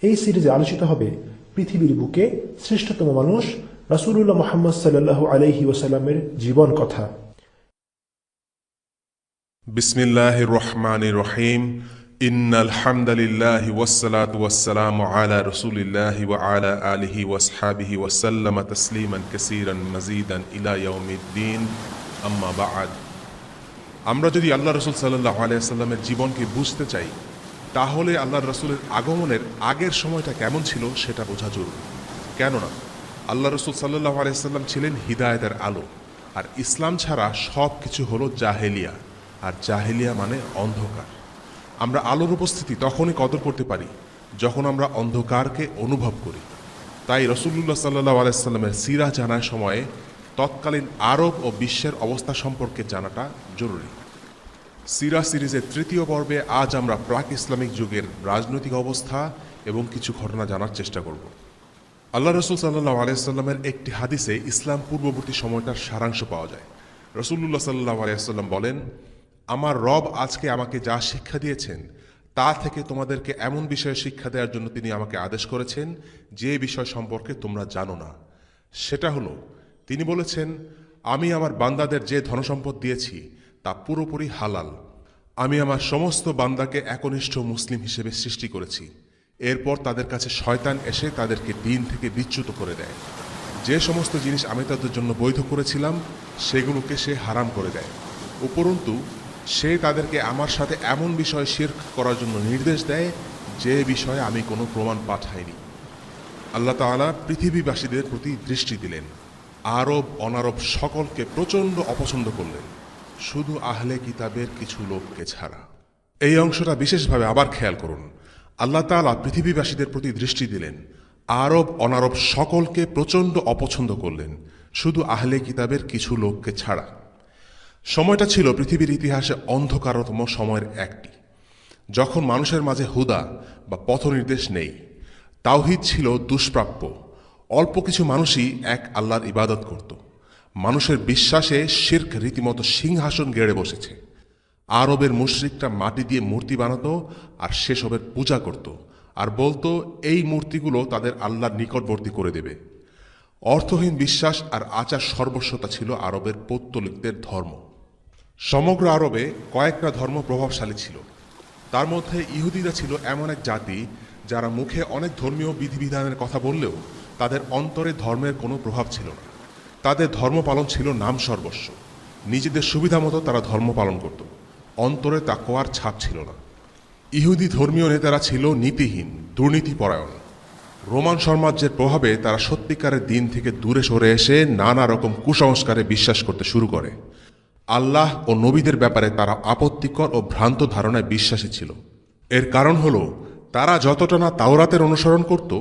এই সিরিজে আলোচিত হবে পৃথিবীর বুকে শ্রেষ্ঠতম মানুষ রাসূলুল্লাহ মুহাম্মদ সাল্লাল্লাহু আলাইহি ওয়াসাল্লামের জীবন কথা। বিসমিল্লাহির রহমানির রহিম। ইন্নাল হামদালিল্লাহি ওয়াসসালাতু ওয়াসসালামু আলা রাসূলিল্লাহি ওয়া আলা আলিহি ওয়াসহাবিহি ওয়াসাল্লামা তাসলিমান কাসীরান মাজিদান ইলা ইয়াউমিদ্দিন, আম্মা বা'দ। আমরা যদি আল্লাহ রাসূল সাল্লাল্লাহু আলাইহি ওয়াসাল্লামের জীবনকে বুঝতে চাই, তাহলে আল্লাহর রাসূলের আগমনের আগের সময়টা কেমন ছিল সেটা বোঝা জরুরি। কেননা আল্লাহ রাসূল সাল্লাল্লাহু আলাইহি ওয়াসাল্লাম ছিলেন হিদায়াতের আলো, আর ইসলাম ছাড়া সব কিছু হলো জাহেলিয়া, আর জাহেলিয়া মানে অন্ধকার। আমরা আলোর উপস্থিতি তখনই কদর করতে পারি যখন আমরা অন্ধকারকে অনুভব করি। তাই রাসূলুল্লাহ সাল্লাল্লাহু আলাইহি ওয়াসাল্লামের সিরা জানার সময়ে তৎকালীন আরব ও বিশ্বের অবস্থা সম্পর্কে জানাটা জরুরি। সিরা সিরিজের তৃতীয় পর্বে আজ আমরা প্রাক ইসলামিক যুগের রাজনৈতিক অবস্থা এবং কিছু ঘটনা জানার চেষ্টা করব। আল্লাহ রাসূল সাল্লাল্লাহু আলাইহি ওয়াসাল্লামের একটি হাদিসে ইসলাম পূর্ববর্তী সময়টার সারাংশ পাওয়া যায়। রাসূলুল্লাহ সাল্লাল্লাহু আলাইহি ওয়াসাল্লাম বলেন, আমার রব আজকে আমাকে যা শিক্ষা দিয়েছেন তা থেকে তোমাদেরকে এমন বিষয়ে শিক্ষা দেওয়ার জন্য তিনি আমাকে আদেশ করেছেন যে বিষয় সম্পর্কে তোমরা জানো না। সেটা হলো, তিনি বলেছেন, আমি আমার বান্দাদের যে ধনসম্পদ দিয়েছি তা পুরোপুরি হালাল। আমি আমার সমস্ত বান্দাকে একনিষ্ঠ মুসলিম হিসেবে সৃষ্টি করেছি। এরপর তাদের কাছে শয়তান এসে তাদেরকে দিন থেকে বিচ্যুত করে দেয়। যে সমস্ত জিনিস আমি তাদের জন্য বৈধ করেছিলাম সেগুলোকে সে হারাম করে দেয়। উপরন্তু সে তাদেরকে আমার সাথে এমন বিষয় শিরক করার জন্য নির্দেশ দেয় যে বিষয়ে আমি কোনো প্রমাণ পাঠাইনি। আল্লাহ তাআলা পৃথিবীবাসীদের প্রতি দৃষ্টি দিলেন, আরব অনারব সকলকে প্রচণ্ড অপছন্দ করলেন, শুধু আহলে কিতাবের কিছু লোককে ছাড়া। এই অংশটা বিশেষভাবে আবার খেয়াল করুন। আল্লাহ তাআলা পৃথিবীবাসীদের প্রতি দৃষ্টি দিলেন, আরব অনারব সকলকে প্রচণ্ড অপছন্দ করলেন, শুধু আহলে কিতাবের কিছু লোককে ছাড়া। সময়টা ছিল পৃথিবীর ইতিহাসে অন্ধকারতম সময়ের একটি, যখন মানুষের মাঝে হুদা বা পথ নির্দেশ নেই। তাওহীদ ছিল দুষ্প্রাপ্য। অল্প কিছু মানুষই এক আল্লাহর ইবাদত করত। মানুষের বিশ্বাসে শিরক রীতিমতো সিংহাসন গেড়ে বসেছে। আরবের মুশরিকরা মাটি দিয়ে মূর্তি বানাতো আর সেসবের পূজা করত, আর বলতো এই মূর্তিগুলো তাদের আল্লাহর নিকটবর্তী করে দেবে। অর্থহীন বিশ্বাস আর আচার সর্বস্বতা ছিল আরবের পৌত্তলিকদের ধর্ম। সমগ্র আরবে কয়েকটা ধর্ম প্রভাবশালী ছিল। তার মধ্যে ইহুদিরা ছিল এমন এক জাতি যারা মুখে অনেক ধর্মীয় বিধিবিধানের কথা বললেও তাদের অন্তরে ধর্মের কোনো প্রভাব ছিল না। তাদের ধর্ম পালন ছিল নাম সর্বস্ব। নিজেদের সুবিধা মতো তারা ধর্ম পালন করত, অন্তরে তাকওয়ার ছাপ ছিল না। ইহুদি ধর্মীয় নেতারা ছিল নীতিহীন, দুর্নীতিপরায়ণ। রোমান সাম্রাজ্যের প্রভাবে তারা সত্যিকারের দিন থেকে দূরে সরে এসে নানা রকম কুসংস্কারে বিশ্বাস করতে শুরু করে। আল্লাহ ও নবীদের ব্যাপারে তারা আপত্তিকর ও ভ্রান্ত ধারণায় বিশ্বাসী ছিল। এর কারণ হলো, তারা যতটা না তাওরাতের অনুসরণ করত,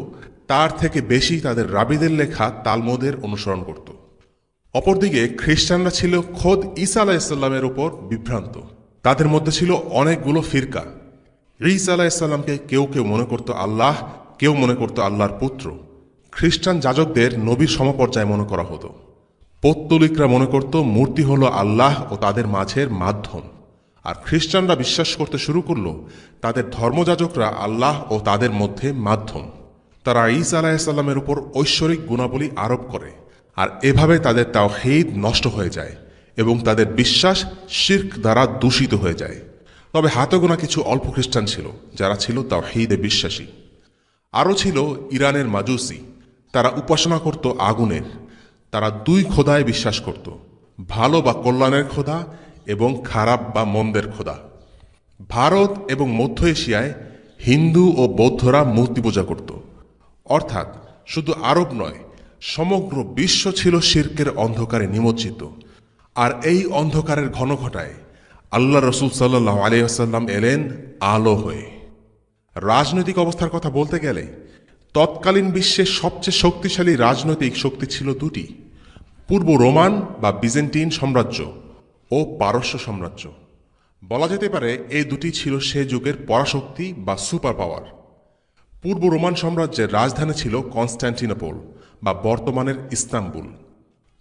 তার থেকে বেশি তাদের রাবীদের লেখা তালমুদের অনুসরণ করত। অপরদিকে খ্রিস্টানরা ছিল খোদ ঈসা আলাইহিসসালামের উপর বিভ্রান্ত। তাদের মধ্যে ছিল অনেকগুলো ফিরকা। ঈসা আলাইহিসসালামকে কেউ কেউ মনে করত আল্লাহ, কেউ মনে করত আল্লাহর পুত্র। খ্রিস্টান যাজকদের নবীর সমপর্যায়ে মনে করা হতো। পৌত্তলিকরা মনে করত মূর্তি হলো আল্লাহ ও তাদের মাঝের মাধ্যম। আর খ্রিস্টানরা বিশ্বাস করতে শুরু করল তাদের ধর্মযাজকরা আল্লাহ ও তাদের মধ্যে মাধ্যম। তারা ঈসা আলাইহিসসালামের উপর ঐশ্বরিক গুণাবলী আরোপ করে, আর এভাবে তাদের তাওহীদ নষ্ট হয়ে যায় এবং তাদের বিশ্বাস শিরক দ্বারা দূষিত হয়ে যায়। তবে হাতে গোনা কিছু অল্প খ্রিস্টান ছিল যারা ছিল তাওহীদে বিশ্বাসী। আরও ছিল ইরানের মাজুসি। তারা উপাসনা করত আগুনের। তারা দুই খোদায় বিশ্বাস করত, ভালো বা কল্যাণের খোদা এবং খারাপ বা মন্দের খোদা। ভারত এবং মধ্য এশিয়ায় হিন্দু ও বৌদ্ধরা মূর্তি পূজা করত। অর্থাৎ শুধু আরব নয়, সমগ্র বিশ্ব ছিল শিরকের অন্ধকারে নিমজ্জিত। আর এই অন্ধকারের ঘনঘটায় আল্লাহ রাসূল সাল্লাল্লাহু আলাইহি ওয়াসাল্লাম এলেন আলো হয়ে। রাজনৈতিক অবস্থার কথা বলতে গেলে তৎকালীন বিশ্বের সবচেয়ে শক্তিশালী রাজনৈতিক শক্তি ছিল দুটি: পূর্ব রোমান বা বিজেন্টিন সাম্রাজ্য ও পারস্য সাম্রাজ্য। বলা যেতে পারে এই দুটি ছিল সে যুগের পরাশক্তি বা সুপার পাওয়ার। পূর্ব রোমান সাম্রাজ্যের রাজধানী ছিল কনস্ট্যান্টিনোপল বা বর্তমানের ইস্তাম্বুল।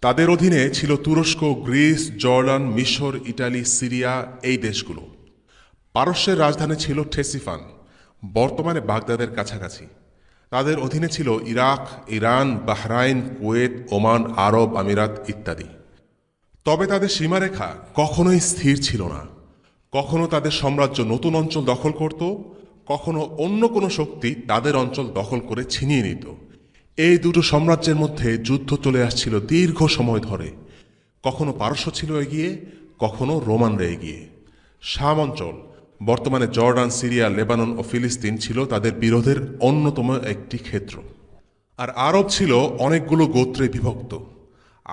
তাদের অধীনে ছিল তুরস্ক, গ্রিস, জর্ডান, মিশর, ইটালি, সিরিয়া এই দেশগুলো। পারস্যের রাজধানী ছিল টেসিফান, বর্তমানে বাগদাদের কাছাকাছি। তাদের অধীনে ছিল Iraq, Iran, Bahrain, Kuwait, Oman, আরব আমিরাত ইত্যাদি। তবে তাদের সীমারেখা কখনোই স্থির ছিল না। কখনো তাদের সাম্রাজ্য নতুন অঞ্চল দখল করত, কখনো অন্য কোনো শক্তি তাদের অঞ্চল দখল করে ছিনিয়ে নিত। এই দুটো সাম্রাজ্যের মধ্যে যুদ্ধ চলে আসছিল দীর্ঘ সময় ধরে। কখনো পারস্য ছিল এগিয়ে, কখনো রোমানরা এগিয়ে। শাম অঞ্চল, বর্তমানে জর্ডান, সিরিয়া, লেবানন ও ফিলিস্তিন ছিল তাদের বিরোধের অন্যতম একটি ক্ষেত্র। আর আরব ছিল অনেকগুলো গোত্রে বিভক্ত।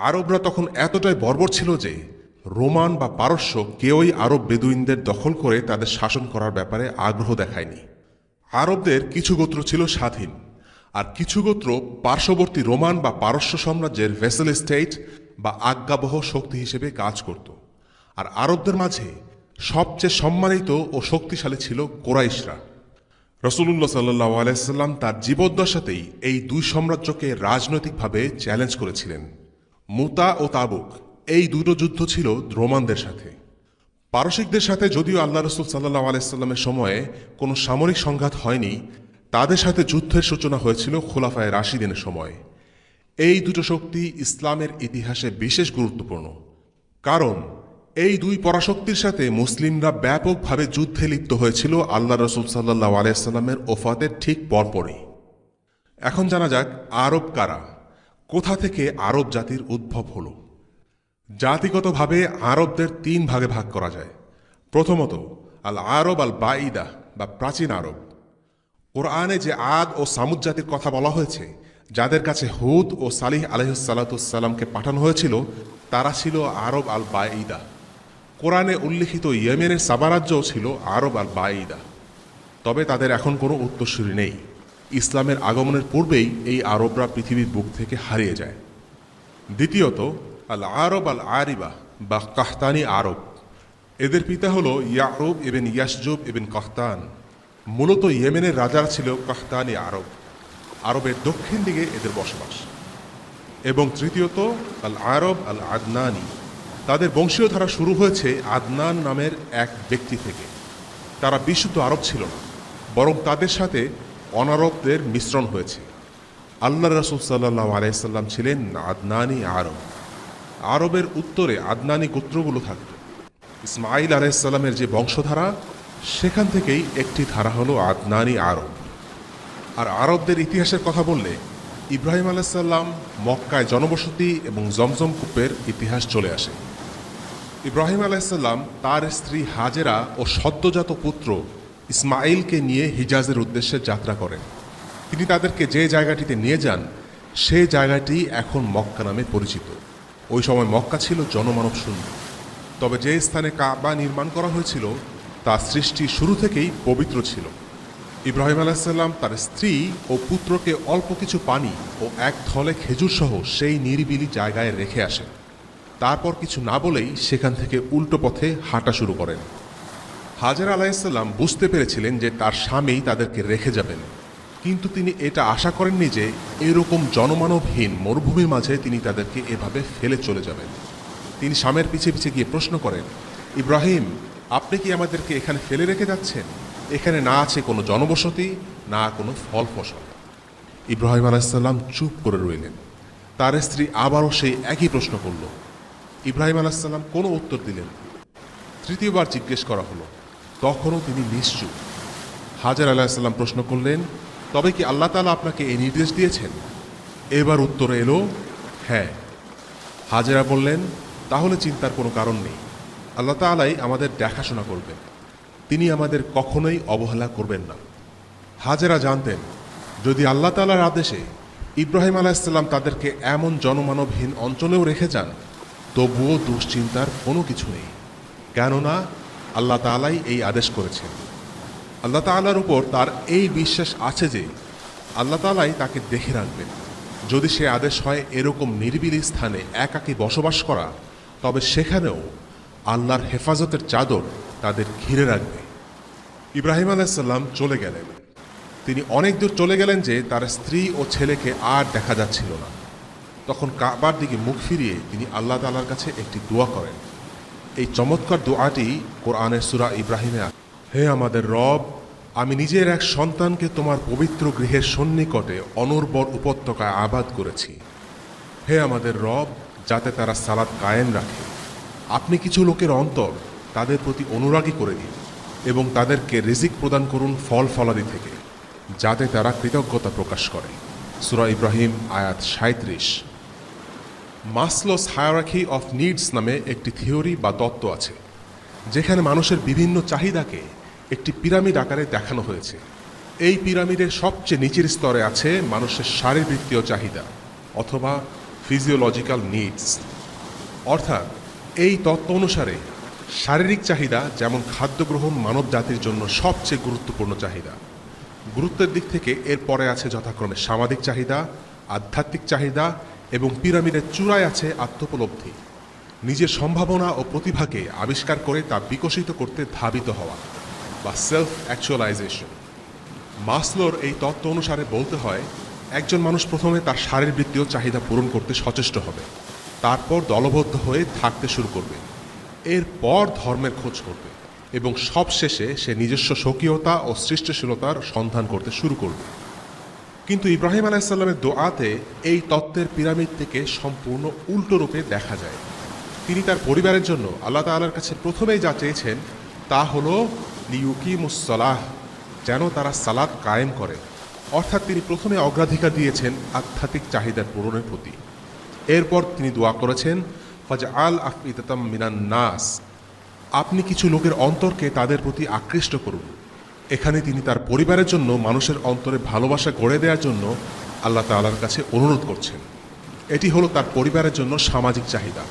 আরবরা তখন এতটাই বর্বর ছিল যে রোমান বা পারস্য কেউই আরব বেদুইনদের দখল করে তাদের শাসন করার ব্যাপারে আগ্রহ দেখায়নি। আরবদের কিছু গোত্র ছিল স্বাধীন, আর কিছু গোত্র পার্শ্ববর্তী রোমান বা পারস্য সাম্রাজ্যের ভেসেল স্টেট বা আজ্ঞাবহ শক্তি হিসেবে কাজ করত। আর আরবদের মাঝে সবচেয়ে সম্মানিত ও শক্তিশালী ছিল কোরাইশরা। রাসূলুল্লাহ সাল্লাল্লাহু আলাইহি ওয়াসাল্লাম তার জীবদ্দশাতেই এই দুই সাম্রাজ্যকে রাজনৈতিকভাবে চ্যালেঞ্জ করেছিলেন। মুতা ও তাবুক, এই দুটো যুদ্ধ ছিল রোমানদের সাথে। পারসিকদের সাথে যদিও আল্লাহ রাসূল সাল্লাল্লাহু আলাইহি ওয়াসাল্লামের সময়ে কোনো সামরিক সংঘাত হয়নি, তাদের সাথে যুদ্ধের সূচনা হয়েছিল খোলাফায়ে রাশিদিনের সময়ে। এই দুটো শক্তি ইসলামের ইতিহাসে বিশেষ গুরুত্বপূর্ণ, কারণ এই দুই পরাশক্তির সাথে মুসলিমরা ব্যাপকভাবে যুদ্ধে লিপ্ত হয়েছিল আল্লাহ রাসূল সাল্লাল্লাহু আলাইহি ওয়াসাল্লামের ওফাতের ঠিক পরপরই। এখন জানা যাক আরব কারা, কোথা থেকে আরব জাতির উদ্ভব হল। জাতিগতভাবে আরবদের তিন ভাগে ভাগ করা যায়। প্রথমত, আল আরব আল বাঈদা বা প্রাচীন আরব। কোরআনে যে আদ ও সামুদ জাতির কথা বলা হয়েছে, যাদের কাছে হুদ ও সালিহ আলাইহিসসালাতুসসালামকে পাঠানো হয়েছিল, তারা ছিল আরব আল বাঈদা। কোরআনে উল্লিখিত ইয়েমেনের সাবারাজ্যও ছিল আরব আল বাঈদা। তবে তাদের এখন কোনো উত্তরসূরি নেই। ইসলামের আগমনের পূর্বেই এই আরবরা পৃথিবীর বুক থেকে হারিয়ে যায়। দ্বিতীয়ত, আল আরব আল আরিবা বা কাহতানি আরব। এদের পিতা হল ইয়ারুব ইবন ইয়াসজুব ইবন কাহতান। মূলত ইয়েমেনের রাজারা ছিল কাহতানি আরব। আরবের দক্ষিণ দিকে এদের বসবাস। এবং তৃতীয়ত, আল আরব আল আদনানি। তাদের বংশীয় ধারা শুরু হয়েছে আদনান নামের এক ব্যক্তি থেকে। তারা বিশুদ্ধ আরব ছিল না, বরং তাদের সাথে অনারবদের মিশ্রণ হয়েছে। আল্লাহ রাসূল সাল্লাল্লাহু আলাইহি সাল্লাম ছিলেন আদনানি আরব। আরবের উত্তরে আদনানি গোত্রগুলো থাকত। ইসমাইল আলাইহিস সালামের যে বংশধারা, সেখান থেকেই একটি ধারা হলো আদনানি আরব। আর আরবদের ইতিহাসের কথা বললে ইব্রাহিম আলাইহিস সালাম মক্কায় জনবসতি এবং জমজম কূপের ইতিহাস চলে আসে। ইব্রাহিম আলাইহিস সালাম তার স্ত্রী হাজেরা ও সদ্যজাত পুত্র ইসমাইলকে নিয়ে হিজাজের উদ্দেশ্যে যাত্রা করেন। তিনি তাদেরকে যে জায়গাটিতে নিয়ে যান, সেই জায়গাটি এখন মক্কা নামে পরিচিত। ওই সময় মক্কা ছিল জনমানব শূন্য। তবে যে স্থানে কাবা নির্মাণ করা হয়েছিল, তা সৃষ্টি শুরু থেকেই পবিত্র ছিল। ইব্রাহিম আলাইহিস সালাম তার স্ত্রী ও পুত্রকে অল্প কিছু পানি ও এক থলে খেজুর সহ সেই নিরিবিলি জায়গায় রেখে আসেন। তারপর কিছু না বলেই সেখান থেকে উল্টো পথে হাঁটা শুরু করেন। হাজেরা আলাইহিস সালাম বুঝতে পেরেছিলেন যে তার স্বামী তাদেরকে রেখে যাবেন, কিন্তু তিনি এটা আশা করেননি যে এরকম জনমানবহীন মরুভূমির মাঝে তিনি তাদেরকে এভাবে ফেলে চলে যাবেন। তিনি স্বামীর পিছে পিছে গিয়ে প্রশ্ন করেন, ইব্রাহিম, আপনি কি আমাদেরকে এখানে ফেলে রেখে যাচ্ছেন? এখানে না আছে কোনো জনবসতি, না কোনো ফল ফসল। ইব্রাহিম আলাইহিস সালাম চুপ করে রইলেন। তার স্ত্রী আবারও সেই একই প্রশ্ন করল। ইব্রাহিম আলাইহিস সালাম কোনো উত্তর দিলেন। তৃতীয়বার জিজ্ঞেস করা হলো, তখনও তিনি নিশ্চুপ। হাজেরা আলাইহিস সালাম প্রশ্ন করলেন, তবে কি আল্লাহ তাআলা আপনাকে এই নির্দেশ দিয়েছেন? এবার উত্তরে এলো, হ্যাঁ। হাজেরা বললেন, তাহলে চিন্তার কোনো কারণ নেই। আল্লাহ তাআলাই আমাদের দেখাশোনা করবেন, তিনি আমাদের কখনোই অবহেলা করবেন না। হাজেরা জানতেন, যদি আল্লাহ তাআলার আদেশে ইব্রাহিম আলাইহিস সালাম তাদেরকে এমন জনমানবহীন অঞ্চলেও রেখে যান, তবুও দুশ্চিন্তার কোনো কিছু নেই, কেননা আল্লাহ তাআলাই এই আদেশ করেছেন। আল্লাহ তাআলার উপর তার এই বিশ্বাস আছে যে আল্লাহ তাআলাই তাকে দেখে রাখবেন। যদি সে আদেশ হয় এরকম নিরিবিলি স্থানে একাকী বসবাস করা, তবে সেখানেও আল্লাহর হেফাজতের চাদর তাদের ঘিরে রাখবে। ইব্রাহিম আলাইহিস সালাম চলে গেলেন। তিনি অনেক দূর চলে গেলেন যে তার স্ত্রী ও ছেলেকে আর দেখা যাচ্ছিল না। তখন কাবার দিকে মুখ ফিরিয়ে তিনি আল্লাহ তাআলার কাছে একটি দোয়া করেন। এই চমৎকার দোয়াটি কোরআনের সূরা ইব্রাহিমে আছে। হে আমাদের রব, আমি নিজের এক সন্তানকে তোমার পবিত্র গৃহের সন্নিকটে অনর্বর উপত্যকায় আবাদ করেছি। হে আমাদের রব, যাতে তারা সালাত কায়েম রাখে। আপনি কিছু লোকের অন্তর তাদের প্রতি অনুরাগী করে দিন এবং তাদেরকে রিজিক প্রদান করুন ফল ফলাদি থেকে, যাতে তারা কৃতজ্ঞতা প্রকাশ করে। সূরা ইব্রাহিম আয়াত ৩৭। মাসলোস হায়ারার্কি অফ নিডস নামে একটি থিওরি বা তত্ত্ব আছে, যেখানে মানুষের বিভিন্ন চাহিদাকে একটি পিরামিড আকারে দেখানো হয়েছে। এই পিরামিডের সবচেয়ে নিচের স্তরে আছে মানুষের শারীরবৃত্তীয় চাহিদা অথবা ফিজিওলজিক্যাল নিডস। অর্থাৎ এই তত্ত্ব অনুসারে শারীরিক চাহিদা, যেমন খাদ্য গ্রহণ, মানব জাতির জন্য সবচেয়ে গুরুত্বপূর্ণ চাহিদা। গুরুত্বের দিক থেকে এর পরে আছে যথাক্রমে সামাজিক চাহিদা, আধ্যাত্মিক চাহিদা এবং পিরামিডের চূড়ায় আছে আত্মোপলব্ধি, নিজের সম্ভাবনা ও প্রতিভাকে আবিষ্কার করে তা বিকশিত করতে ধাবিত হওয়া বা সেলফ অ্যাকচুয়ালাইজেশন। মাসলোর এই তত্ত্ব অনুসারে বলতে হয়, একজন মানুষ প্রথমে তার শারীরবৃত্তীয় চাহিদা পূরণ করতে সচেষ্ট হবে, তারপর দলবদ্ধ হয়ে থাকতে শুরু করবে, এরপর ধর্মের খোঁজ করবে এবং সবশেষে সে নিজস্ব স্বকীয়তা ও সৃষ্টিশীলতার সন্ধান করতে শুরু করবে। কিন্তু ইব্রাহিম আলাইহিসসালামের দোয়াতে এই তত্ত্বের পিরামিড থেকে সম্পূর্ণ উল্টো রূপে দেখা যায়। তিনি তার পরিবারের জন্য আল্লাহ তাআলার কাছে প্রথমেই যা চেয়েছেন তা হলো লিউকিমুস-সালাহ, যেন তারা সালাত কায়েম করে। অর্থাৎ তিনি প্রথমে অগ্রাধিকার দিয়েছেন আধ্যাত্মিক চাহিদার পূরণের প্রতি। এরপর তিনি দোয়া করেছেন ফাজআল আফইদাতাম মিনান নাস, আপনি কিছু লোকের অন্তরকে তাদের প্রতি আকৃষ্ট করুন। এখানে তিনি তার পরিবারের জন্য মানুষের অন্তরে ভালোবাসা গড়ে দেওয়ার জন্য আল্লাহ তাআলার কাছে অনুরোধ করছেন। এটি হলো তার পরিবারের জন্য সামাজিক চাহিদা।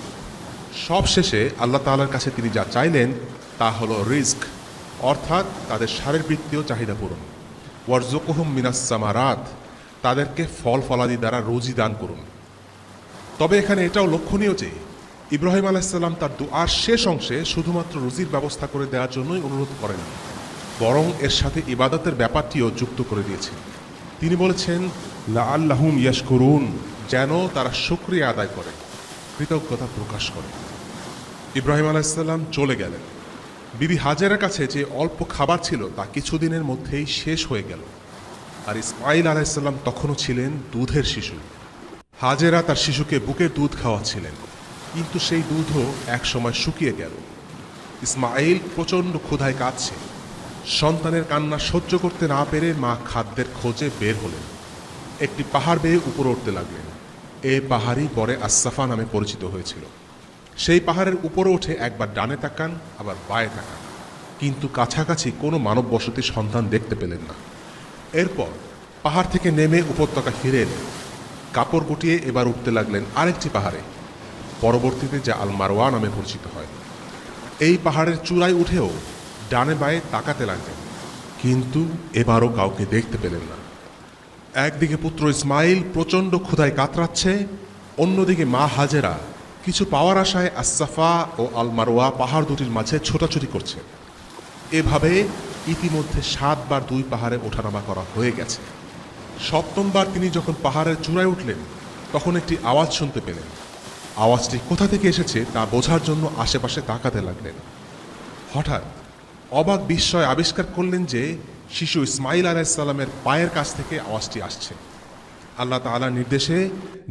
সবশেষে আল্লাহ তাআলার কাছে তিনি যা চাইলেন তা হলো রিজক, অর্থাৎ তাদের শারীরবৃত্তীয় চাহিদা পূরণ। ওয়ারজুকহুম মিনাস সামারাত, তাদেরকে ফল ফলাদি দ্বারা রুজি দান করুন। তবে এখানে এটাও লক্ষণীয় যে ইব্রাহিম আলাইহিসসালাম তার দুআর শেষ অংশে শুধুমাত্র রুজির ব্যবস্থা করে দেওয়ার জন্যই অনুরোধ করেননি, বরং এর সাথে ইবাদতের ব্যাপারটিও যুক্ত করে দিয়েছেন। তিনি বলেছেন লাআল্লাহুম ইয়াশকুরুন, যেন তারা শুকরিয়া আদায় করে, কৃতজ্ঞতা প্রকাশ করে। ইব্রাহিম আলাইহিসসালাম চলে গেলেন। বিবি হাজেরার কাছে যে অল্প খাবার ছিল তা কিছুদিনের মধ্যেই শেষ হয়ে গেল। আর ইসমাইল আলাইহিসসালাম তখনও ছিলেন দুধের শিশু। হাজেরা তার শিশুকে বুকের দুধ খাওয়াচ্ছিলেন, কিন্তু সেই দুধও একসময় শুকিয়ে গেল। ইসমাইল প্রচণ্ড ক্ষুধায় কাঁদছে। সন্তানের কান্না সহ্য করতে না পেরে মা খাদ্যের খোঁজে বের হলেন। একটি পাহাড় বেয়ে উপরে উঠতে লাগলেন। এ পাহাড়ই পরে আস-সাফা নামে পরিচিত হয়েছিল। সেই পাহাড়ের উপরে উঠে একবার ডানে তাকান, আবার বাঁয়ে তাকান, কিন্তু কাছাকাছি কোনো মানব বসতির সন্ধান দেখতে পেলেন না। এরপর পাহাড় থেকে নেমে উপত্যকা ফিরে এলেন। কাপড় গুটিয়ে এবার উঠতে লাগলেন আরেকটি পাহাড়ে, পরবর্তীতে যা আল মারওয়া নামে পরিচিত হয়। এই পাহাড়ের চূড়ায় উঠেও ডানে বাঁয়ে তাকাতে লাগলেন, কিন্তু এবারও কাউকে দেখতে পেলেন না। একদিকে পুত্র ইসমাইল প্রচণ্ড ক্ষুধায় কাতরাচ্ছে, অন্যদিকে মা হাজেরা কিছু পাওয়ার আশায় আস-সাফা ও আল মারওয়া পাহাড় দুটির মাঝে ছোটাছুটি করছে। এভাবে ইতিমধ্যে 7 বার 2 পাহাড়ে ওঠানামা করা হয়ে গেছে। 7ম বার তিনি যখন পাহাড়ের চূড়ায় উঠলেন, তখন একটি আওয়াজ শুনতে পেলেন। আওয়াজটি কোথা থেকে এসেছে তা বোঝার জন্য আশেপাশে তাকাতে লাগলেন। হঠাৎ অবাক বিস্ময় আবিষ্কার করলেন যে শিশু ইসমাইল আলাইহিসসালামের পায়ের কাছ থেকে আওয়াজটি আসছে। আল্লাহ তাআলার নির্দেশে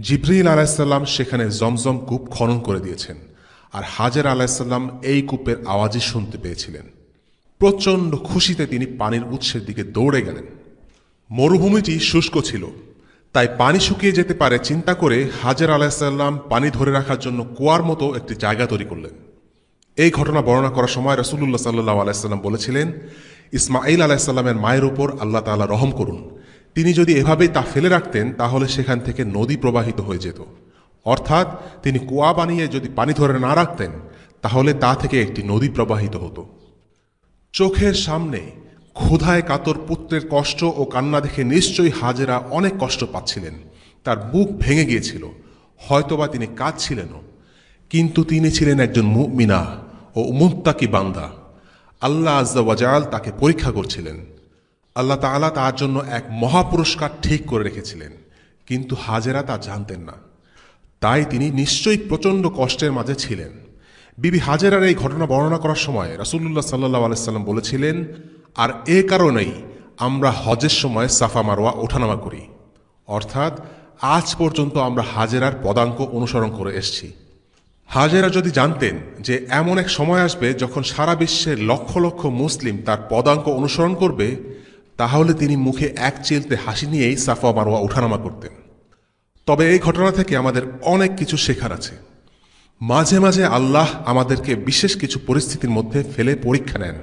জিবরিল আলাইহিসসালাম সেখানে জমজম কূপ খনন করে দিয়েছেন, আর হাজের আলাইহিসসালাম এই কূপের আওয়াজই শুনতে পেয়েছিলেন। প্রচণ্ড খুশিতে তিনি পানির উৎসের দিকে দৌড়ে গেলেন। মরুভূমিটি শুষ্ক ছিল, তাই পানি শুকিয়ে যেতে পারে চিন্তা করে হাজের আলাইহিসসালাম পানি ধরে রাখার জন্য কুয়ার মতো একটি জায়গা তৈরি করলেন। এই ঘটনা বর্ণনা করার সময় রাসূলুল্লাহ সাল্লাল্লাহু আলাইহি ওয়াসাল্লাম বলেছিলেন, ইসমাঈল আলাইহিসসালামের মায়ের উপর আল্লাহ তাআলা রহম করুন। তিনি যদি এভাবেই তা ফেলে রাখতেন তাহলে সেখান থেকে নদী প্রবাহিত হয়ে যেত। অর্থাৎ তিনি কুয়া বানিয়ে যদি পানি ধরে না রাখতেন তাহলে তা থেকে একটি নদী প্রবাহিত হতো। চোখের সামনে ক্ষুধায় কাতর পুত্রের কষ্ট ও কান্না দেখে নিশ্চয়ই হাজেরা অনেক কষ্ট পাচ্ছিলেন। তার বুক ভেঙে গিয়েছিল, হয়তোবা তিনি কাঁদছিলেনও। কিন্তু তিনি ছিলেন একজন মুমিনা ও মুত্তাকি বান্দা। আল্লাহ আজ্জা ওয়া জাল তাকে পরীক্ষা করছিলেন। আল্লাহ তাআলা তার জন্য এক মহাপুরস্কার ঠিক করে রেখেছিলেন, কিন্তু হাজেরা তা জানতেন না। তাই তিনি নিশ্চয়ই প্রচণ্ড কষ্টের মাঝে ছিলেন। বিবি হাজেরার এই ঘটনা বর্ণনা করার সময় রাসূলুল্লাহ সাল্লাল্লাহু আলাইহি ওয়াসাল্লাম বলেছিলেন, আর এ কারণেই আমরা হজের সময় সাফা মারওয়া ওঠানামা করি, অর্থাৎ আজ পর্যন্ত আমরা হাজেরার পদাঙ্ক অনুসরণ করে এসেছি। হাজেরা যদি জানতেন যে এমন এক সময় আসবে যখন সারা বিশ্বের লক্ষ লক্ষ মুসলিম তার পদাঙ্ক অনুসরণ করবে, তাহলে তিনি মুখে এক চিলতে হাসি নিয়েই সাফা মারওয়া ওঠানামা করতেন। তবে এই ঘটনা থেকে আমাদের অনেক কিছু শেখার আছে। মাঝে মাঝে আল্লাহ আমাদেরকে বিশেষ কিছু পরিস্থিতির মধ্যে ফেলে পরীক্ষা নেন,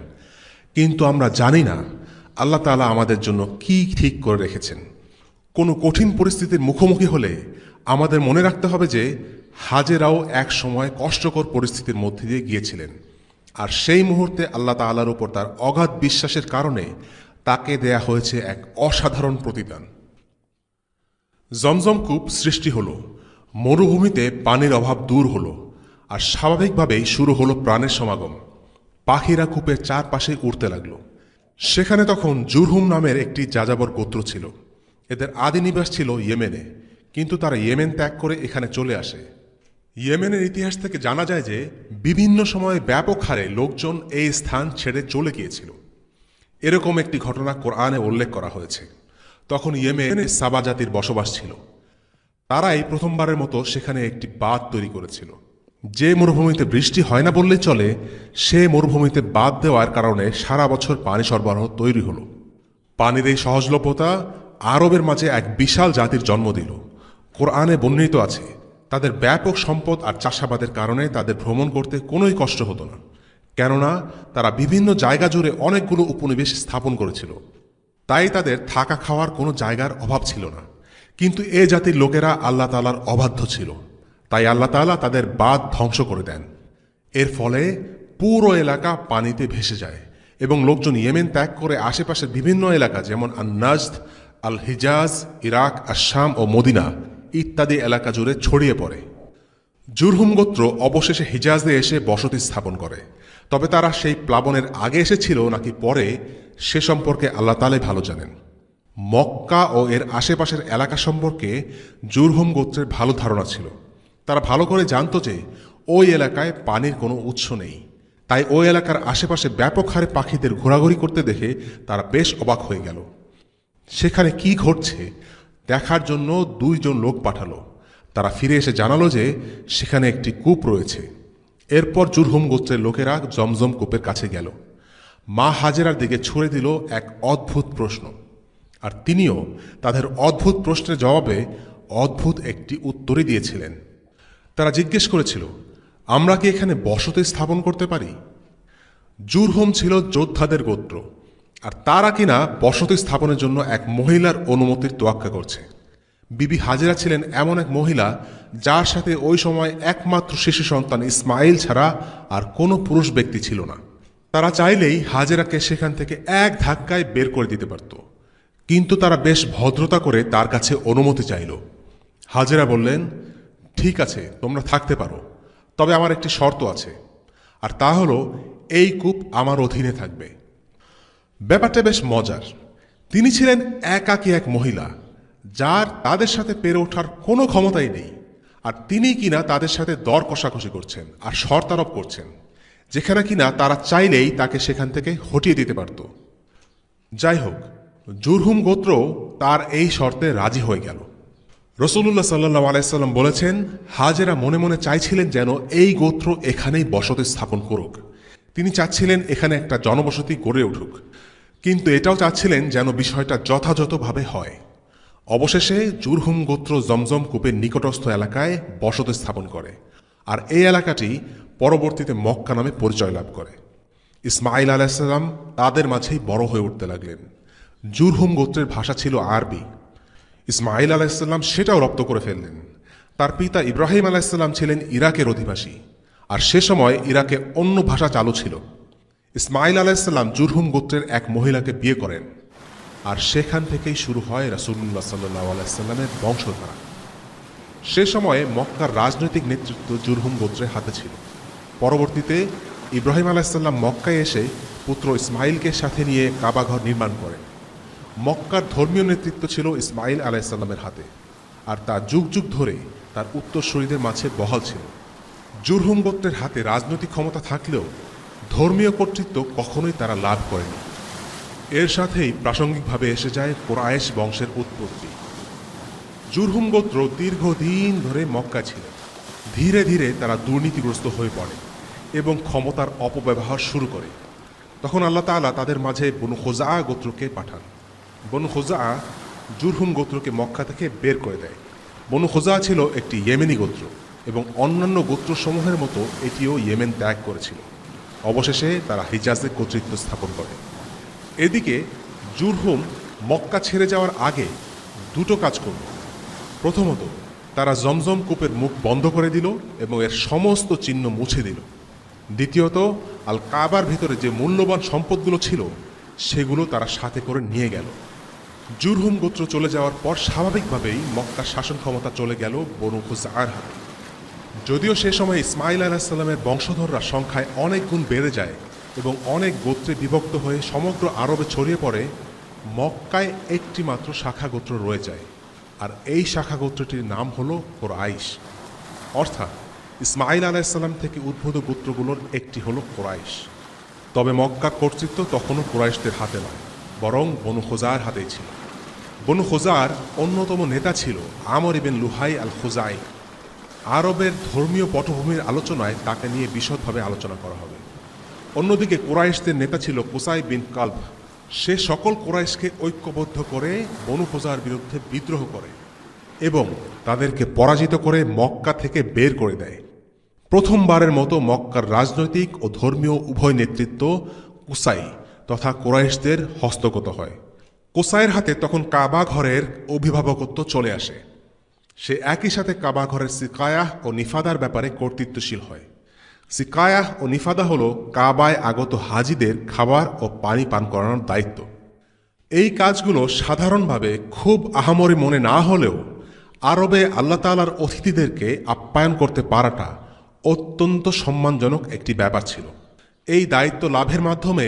কিন্তু আমরা জানি না আল্লাহ তাআলা আমাদের জন্য কি ঠিক করে রেখেছেন। কোনো কঠিন পরিস্থিতির মুখোমুখি হলে আমাদের মনে রাখতে হবে যে হাজেরাও এক সময় কষ্টকর পরিস্থিতির মধ্যে দিয়ে গিয়েছিলেন, আর সেই মুহূর্তে আল্লাহ তাআলার উপর তার অগাধ বিশ্বাসের কারণে তাকে দেয়া হয়েছে এক অসাধারণ প্রতিদান। জমজম কূপ সৃষ্টি হলো, মরুভূমিতে পানির অভাব দূর হলো, আর স্বাভাবিকভাবেই শুরু হলো প্রাণের সমাগম। পাখিরা কূপের চারপাশে উড়তে লাগলো। সেখানে তখন জুরহুম নামের একটি যাযাবর গোত্র ছিল। এদের আদি নিবাস ছিল ইয়েমেনে, কিন্তু তারা ইয়েমেন ত্যাগ করে এখানে চলে আসে। ইয়েমেনের ইতিহাস থেকে জানা যায় যে বিভিন্ন সময়ে ব্যাপক হারে লোকজন এই স্থান ছেড়ে চলে গিয়েছিল। এরকম একটি ঘটনা কোরআনে উল্লেখ করা হয়েছে। তখন ইয়েমেনে সাবা জাতির বসবাস ছিল। তারাই প্রথমবারের মতো সেখানে একটি বাঁধ তৈরি করেছিল। যে মরুভূমিতে বৃষ্টি হয় না বললেই চলে, সে মরুভূমিতে বাঁধ দেওয়ার কারণে সারা বছর পানি সরবরাহ তৈরি হলো। পানির এই সহজলভ্যতা আরবের মাঝে এক বিশাল জাতির জন্ম দিল। কোরআনে বর্ণিত আছে, তাদের ব্যাপক সম্পদ আর চাষাবাদের কারণে তাদের ভ্রমণ করতে কোনোই কষ্ট হতো না, কেননা তারা বিভিন্ন জায়গা জুড়ে অনেকগুলো উপনিবেশ স্থাপন করেছিল। তাই তাদের থাকা খাওয়ার কোনো জায়গার অভাব ছিল না। কিন্তু এ জাতির লোকেরা আল্লাহ তাআলার অবাধ্য ছিল, তাই আল্লাহ তাআলা তাদের বাঁধ ধ্বংস করে দেন। এর ফলে পুরো এলাকা পানিতে ভেসে যায় এবং লোকজন ইয়েমেন ত্যাগ করে আশেপাশের বিভিন্ন এলাকা যেমন আন-নাজদ, আল হিজাজ, ইরাক, আশাম ও মদিনা ইত্যাদি এলাকা জুড়ে ছড়িয়ে পড়ে। জুরহুম গোত্র অবশেষে হিজাজে এসে বসতি স্থাপন করে। তবে তারা সেই প্লাবনের আগে এসেছিল নাকি পরে, সে সম্পর্কে আল্লাহ তাআলাই ভালো জানেন। মক্কা ও এর আশেপাশের এলাকা সম্পর্কে জুরহুম গোত্রের ভালো ধারণা ছিল। তারা ভালো করে জানত যে ওই এলাকায় পানির কোনো উৎস নেই, তাই ওই এলাকার আশেপাশে ব্যাপক হারে পাখিদের ঘোরাঘুরি করতে দেখে তারা বেশ অবাক হয়ে গেল। সেখানে কি ঘটছে দেখার জন্য 2 জন লোক পাঠালো। তারা ফিরে এসে জানালো যে সেখানে একটি কূপ রয়েছে। এরপর জুরহুম গোত্রের লোকেরা জমজম কূপের কাছে গেল। মা হাজেরার দিকে ছুড়ে দিল এক অদ্ভুত প্রশ্ন, আর তিনিও তাদের অদ্ভুত প্রশ্নের জবাবে অদ্ভুত একটি উত্তরই দিয়েছিলেন। তারা জিজ্ঞেস করেছিল, আমরা কি এখানে বসতি স্থাপন করতে পারি? জুরহুম ছিল যোদ্ধাদের গোত্র, আর তারা কিনা বসতি স্থাপনের জন্য এক মহিলার অনুমতির তোয়াক্কা করছে। বিবি হাজেরা ছিলেন এমন এক মহিলা যার সাথে ওই সময় একমাত্র শিশু সন্তান ইসমাইল ছাড়া আর কোনো পুরুষ ব্যক্তি ছিল না। তারা চাইলেই হাজেরাকে সেখান থেকে এক ধাক্কায় বের করে দিতে পারত, কিন্তু তারা বেশ ভদ্রতা করে তার কাছে অনুমতি চাইল। হাজেরা বললেন, ঠিক আছে, তোমরা থাকতে পারো, তবে আমার একটি শর্ত আছে, আর তা হলো এই কূপ আমার অধীনে থাকবে। ব্যাপারটা বেশ মজার। তিনি ছিলেন একাকী এক মহিলা যার তাদের সাথে পেরে ওঠার কোনো ক্ষমতাই নেই, আর তিনি কিনা তাদের সাথে দর কষাকষি করছেন আর শর্ত আরোপ করছেন, যেখানে কিনা তারা চাইলেই তাকে সেখান থেকে হটিয়ে দিতে পারত। যাই হোক, জুরহুম গোত্র তার এই শর্তে রাজি হয়ে গেল। রাসূলুল্লাহ সাল্লাল্লাহু আলাইহি সাল্লাম বলেছেন, হাজেরা মনে মনে চাইছিলেন যেন এই গোত্র এখানেই বসতি স্থাপন করুক। তিনি চাচ্ছিলেন এখানে একটা জনবসতি গড়ে উঠুক, কিন্তু এটাও চাচ্ছিলেন যেন বিষয়টা যথাযথভাবে হয়। অবশেষে জুরহুম গোত্র জমজম কূপের নিকটস্থ এলাকায় বসতি স্থাপন করে, আর এই এলাকাটি পরবর্তীতে মক্কা নামে পরিচয় লাভ করে। ইসমাইল আলাইহিস সালাম তাদের মাঝেই বড় হয়ে উঠতে লাগলেন। জুরহুম গোত্রের ভাষা ছিল আরবি। ইসমাইল আলাইহিস সালাম সেটাও রপ্ত করে ফেললেন। তার পিতা ইব্রাহিম আলাইহিস সালাম ছিলেন ইরাকের অধিবাসী, আর সে সময় ইরাকে অন্য ভাষা চালু ছিল। ইসমাইল আলাইহিস সালাম জুরহুম গোত্রের এক মহিলাকে বিয়ে করেন, আর সেখান থেকেই শুরু হয় রাসূলুল্লাহ সাল্লাল্লাহু আলাইহি সাল্লামের বংশধারা। সে সময়ে মক্কার রাজনৈতিক নেতৃত্ব জুরহুম গোত্রের হাতে ছিল। পরবর্তীতে ইব্রাহিম আলাইহিস সালাম মক্কায় এসে পুত্র ইসমাইলকে সাথে নিয়ে কাবাঘর নির্মাণ করেন। মক্কার ধর্মীয় নেতৃত্ব ছিল ইসমাইল আলাইহিস সালামের হাতে, আর তা যুগ যুগ ধরে তার উত্তরসূরিদের মাঝে বহাল ছিল। জুরহুম গোত্রের হাতে রাজনৈতিক ক্ষমতা থাকলেও ধর্মীয় কর্তৃত্ব কখনোই তারা লাভ করেনি। এর সাথেই প্রাসঙ্গিকভাবে এসে যায় কুরাইশ বংশের উৎপত্তি। জুরহুম গোত্র দীর্ঘদিন ধরে মক্কা ছিল। ধীরে ধীরে তারা দুর্নীতিগ্রস্ত হয়ে পড়ে এবং ক্ষমতার অপব্যবহার শুরু করে। তখন আল্লাহ তাআলা তাদের মাঝে বনু খোজা গোত্রকে পাঠান। বনু খোজা জুরহুম গোত্রকে মক্কা থেকে বের করে দেয়। বনু খোজা ছিল একটি ইয়েমেনি গোত্র এবং অন্যান্য গোত্রসমূহের মতো এটিও ইয়েমেন ত্যাগ করেছিল। অবশেষে তারা হিজাজে কর্তৃত্ব স্থাপন করে। এদিকে জুরহুম মক্কা ছেড়ে যাওয়ার আগে দুটো কাজ করল। প্রথমত, তারা জমজম কূপের মুখ বন্ধ করে দিল এবং এর সমস্ত চিহ্ন মুছে দিল। দ্বিতীয়ত, আল কাবার ভিতরে যে মূল্যবান সম্পদগুলো ছিল সেগুলো তারা সাথে করে নিয়ে গেল। জুরহুম গোত্র চলে যাওয়ার পর স্বাভাবিকভাবেই মক্কার শাসন ক্ষমতা চলে গেল বনু খুজাআর হাতে। যদিও সে সময় ইসমাইল আলাইহিসসালামের বংশধররা সংখ্যায় অনেক গুণ বেড়ে যায় এবং অনেক গোত্রে বিভক্ত হয়ে সমগ্র আরবে ছড়িয়ে পড়ে, মক্কায় একটি মাত্র শাখা গোত্র রয়ে যায়, আর এই শাখা গোত্রটির নাম হলো কুরাইশ। অর্থাৎ ইসমাইল আলাইহিসসালাম থেকে উদ্ভূত গোত্রগুলোর একটি হলো কুরাইশ। তবে মক্কার কর্তৃত্ব তখনও কুরাইশদের হাতে নয়, বরং বনু খুজার হাতেই ছিল। বনু খুজার অন্যতম নেতা ছিল আমর ইবনে লুহাই আল খুজাই। আরবের ধর্মীয় পটভূমির আলোচনায় তাকে নিয়ে বিশদভাবে আলোচনা করা হবে। অন্যদিকে কুরাইশদের নেতা ছিল কুসাই বিন কালব। সে সকল কুরাইশকে ঐক্যবদ্ধ করে বনু খুজার বিরুদ্ধে বিদ্রোহ করে এবং তাদেরকে পরাজিত করে মক্কা থেকে বের করে দেয়। প্রথমবারের মতো মক্কার রাজনৈতিক ও ধর্মীয় উভয় নেতৃত্ব কুসাই তথা কুরাইশদের হস্তগত হয়। কুসাইয়ের হাতে তখন কাবা ঘরের অভিভাবকত্ব চলে আসে। সে একই সাথে কাবা ঘরের সিকায়াহ ও নিফাদার ব্যাপারে কর্তৃত্বশীল হয়। সিকায়াহ ও নিফাদা হল কাবায় আগত হাজিদের খাবার ও পানি পান করানোর দায়িত্ব। এই কাজগুলো সাধারণভাবে খুব আহামরি মনে না হলেও আরবে আল্লাহ তাআলার অতিথিদেরকে আপ্যায়ন করতে পারাটা অত্যন্ত সম্মানজনক একটি ব্যাপার ছিল। এই দায়িত্ব লাভের মাধ্যমে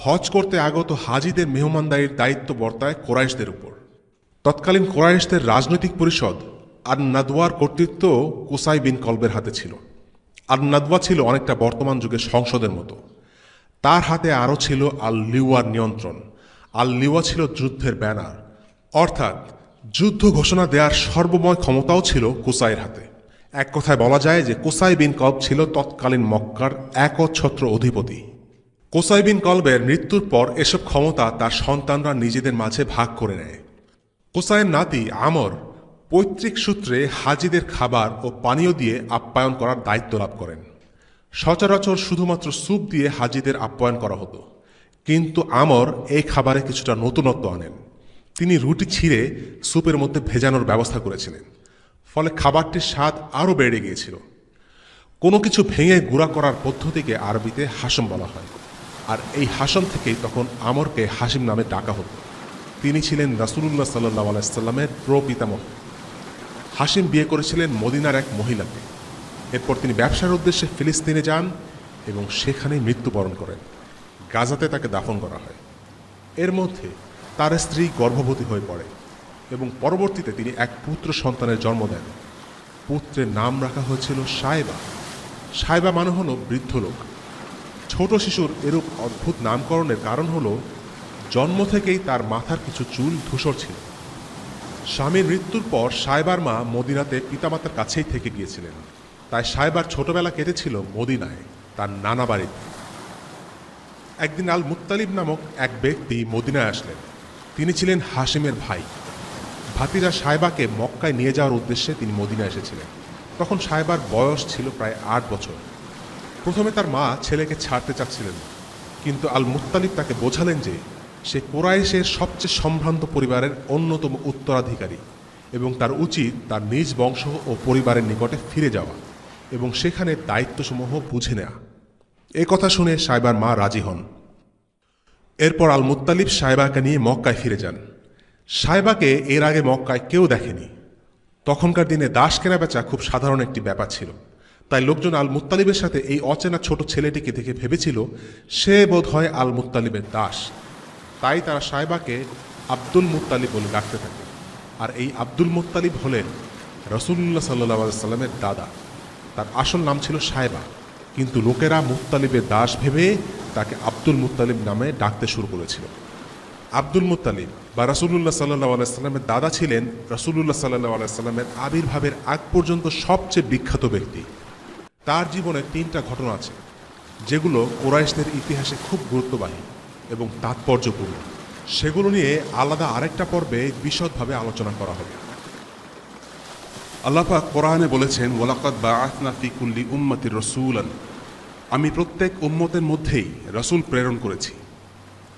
হজ করতে আগত হাজিদের মেহমানদারির দায়িত্ব বর্তায় কুরাইশদের উপর। তৎকালীন কুরাইশদের রাজনৈতিক পরিষদ আর নাদওয়ার কর্তৃত্ব কুসাই বিন কলবের হাতে ছিল। আর নাদওয়া ছিল অনেকটা বর্তমান যুগের সংসদের মতো। তার হাতে আরও ছিল আল লিওয়ার নিয়ন্ত্রণ। আল লিওয়া ছিল যুদ্ধের ব্যানার, অর্থাৎ যুদ্ধ ঘোষণা দেওয়ার সর্বময় ক্ষমতাও ছিল কুসাইয়ের হাতে। এক কথায় বলা যায় যে কুসাই বিন কলব ছিল তৎকালীন মক্কার একচ্ছত্র অধিপতি। কুসাই বিন কলবের মৃত্যুর পর এসব ক্ষমতা তার সন্তানরা নিজেদের মাঝে ভাগ করে নেয়। কুসাইয়ের নাতি আমর পৈতৃক সূত্রে হাজিদের খাবার ও পানীয় দিয়ে আপ্যায়ন করার দায়িত্ব লাভ করেন। সচরাচর শুধুমাত্র স্যুপ দিয়ে হাজিদের আপ্যায়ন করা হতো, কিন্তু আমর এই খাবারে কিছুটা নতুনত্ব আনেন। তিনি রুটি ছিঁড়ে স্যুপের মধ্যে ভেজানোর ব্যবস্থা করেছিলেন, ফলে খাবারটির স্বাদ আরও বেড়ে গিয়েছিল। কোনো কিছু ভেঙে গুঁড়া করার পদ্ধতিকে আরবিতে হাসম বলা হয়, আর এই হাসম থেকেই তখন আমরকে হাসিম নামে ডাকা হতো। তিনি ছিলেন রাসূলুল্লাহ সাল্লাল্লাহু আলাইহি ওয়াসাল্লামের প্রপিতামহ। হাসিম বিয়ে করেছিলেন মদিনার এক মহিলাকে। এরপর তিনি ব্যবসার উদ্দেশ্যে ফিলিস্তিনে যান এবং সেখানেই মৃত্যুবরণ করেন। গাজাতে তাকে দাফন করা হয়। এর মধ্যে তার স্ত্রী গর্ভবতী হয়ে পড়ে এবং পরবর্তীতে তিনি এক পুত্র সন্তানের জন্ম দেন। পুত্রের নাম রাখা হয়েছিল সাইবা। সাইবা মানে হল বৃদ্ধ লোক। ছোট শিশুর এরূপ অদ্ভুত নামকরণের কারণ হল জন্ম থেকেই তার মাথার কিছু চুল ধূসর ছিল। স্বামীর মৃত্যুর পর সাইবার মা মদিনাতে পিতামাতার কাছেই থেকে গিয়েছিলেন, তাই সাইবার ছোটবেলা কেটেছিল মদিনায়, তার নানা বাড়িতে। একদিন আল মুত্তালিব নামক এক ব্যক্তি মদিনায় আসলেন। তিনি ছিলেন হাশিমের ভাই। ভাতিজা সাইবাকে মক্কায় নিয়ে যাওয়ার উদ্দেশ্যে তিনি মদিনায় এসেছিলেন। তখন সাইবার বয়স ছিল প্রায় 8 বছর। প্রথমে তার মা ছেলেকে ছাড়তে চাচ্ছিলেন, কিন্তু আল মুত্তালিব তাকে বোঝালেন যে সে কুরাইশের সবচেয়ে সম্ভ্রান্ত পরিবারের অন্যতম উত্তরাধিকারী এবং তার উচিত তার নিজ বংশ ও পরিবারের নিকটে ফিরে যাওয়া এবং সেখানে দায়িত্বসমূহ বুঝে নেওয়া। এ কথা শুনে সাইবার মা রাজি হন। এরপর আল মুত্তালিব সাইবাকে নিয়ে মক্কায় ফিরে যান। সাইবাকে এর আগে মক্কায় কেউ দেখেনি। তখনকার দিনে দাস কেনা বেচা খুব সাধারণ একটি ব্যাপার ছিল, তাই লোকজন আল মুত্তালিবের সাথে এই অচেনা ছোট ছেলেটিকে দেখে ভেবেছিল সে বোধ হয় আল মুত্তালিবের দাস। তাই তারা সাইবাকে আব্দুল মুত্তালিব বলে ডাকতে থাকে। আর এই আব্দুল মুত্তালিব হলেন রাসূলুল্লাহ সাল্লাল্লাহু আলাইহি ওয়াসাল্লামের দাদা। তার আসল নাম ছিল সাইবা, কিন্তু লোকেরা মুত্তালিবের দাস ভেবে তাকে আব্দুল মুত্তালিব নামে ডাকতে শুরু করেছিল। আব্দুল মুত্তালিব বা রাসূলুল্লাহ সাল্লাল্লাহু আলাইহি সাল্লামের দাদা ছিলেন রাসূলুল্লাহ সাল্লাল্লাহু আলাইহি সাল্লামের আবির্ভাবের আগ পর্যন্ত সবচেয়ে বিখ্যাত ব্যক্তি। তার জীবনে 3টা ঘটনা আছে যেগুলো কুরাইশদের ইতিহাসে খুব গুরুত্ববাহী এবং তাৎপর্যপূর্ণ। সেগুলো নিয়ে আলাদা আরেকটা পর্বে বিশদভাবে আলোচনা করা হবে। আল্লাহ পাক কোরআনে বলেছেন, ওয়ালাকাদ বাআসনা ফি কুল্লি উম্মাতির রাসূলান, আমি প্রত্যেক উম্মতের মধ্যেই রাসূল প্রেরণ করেছি।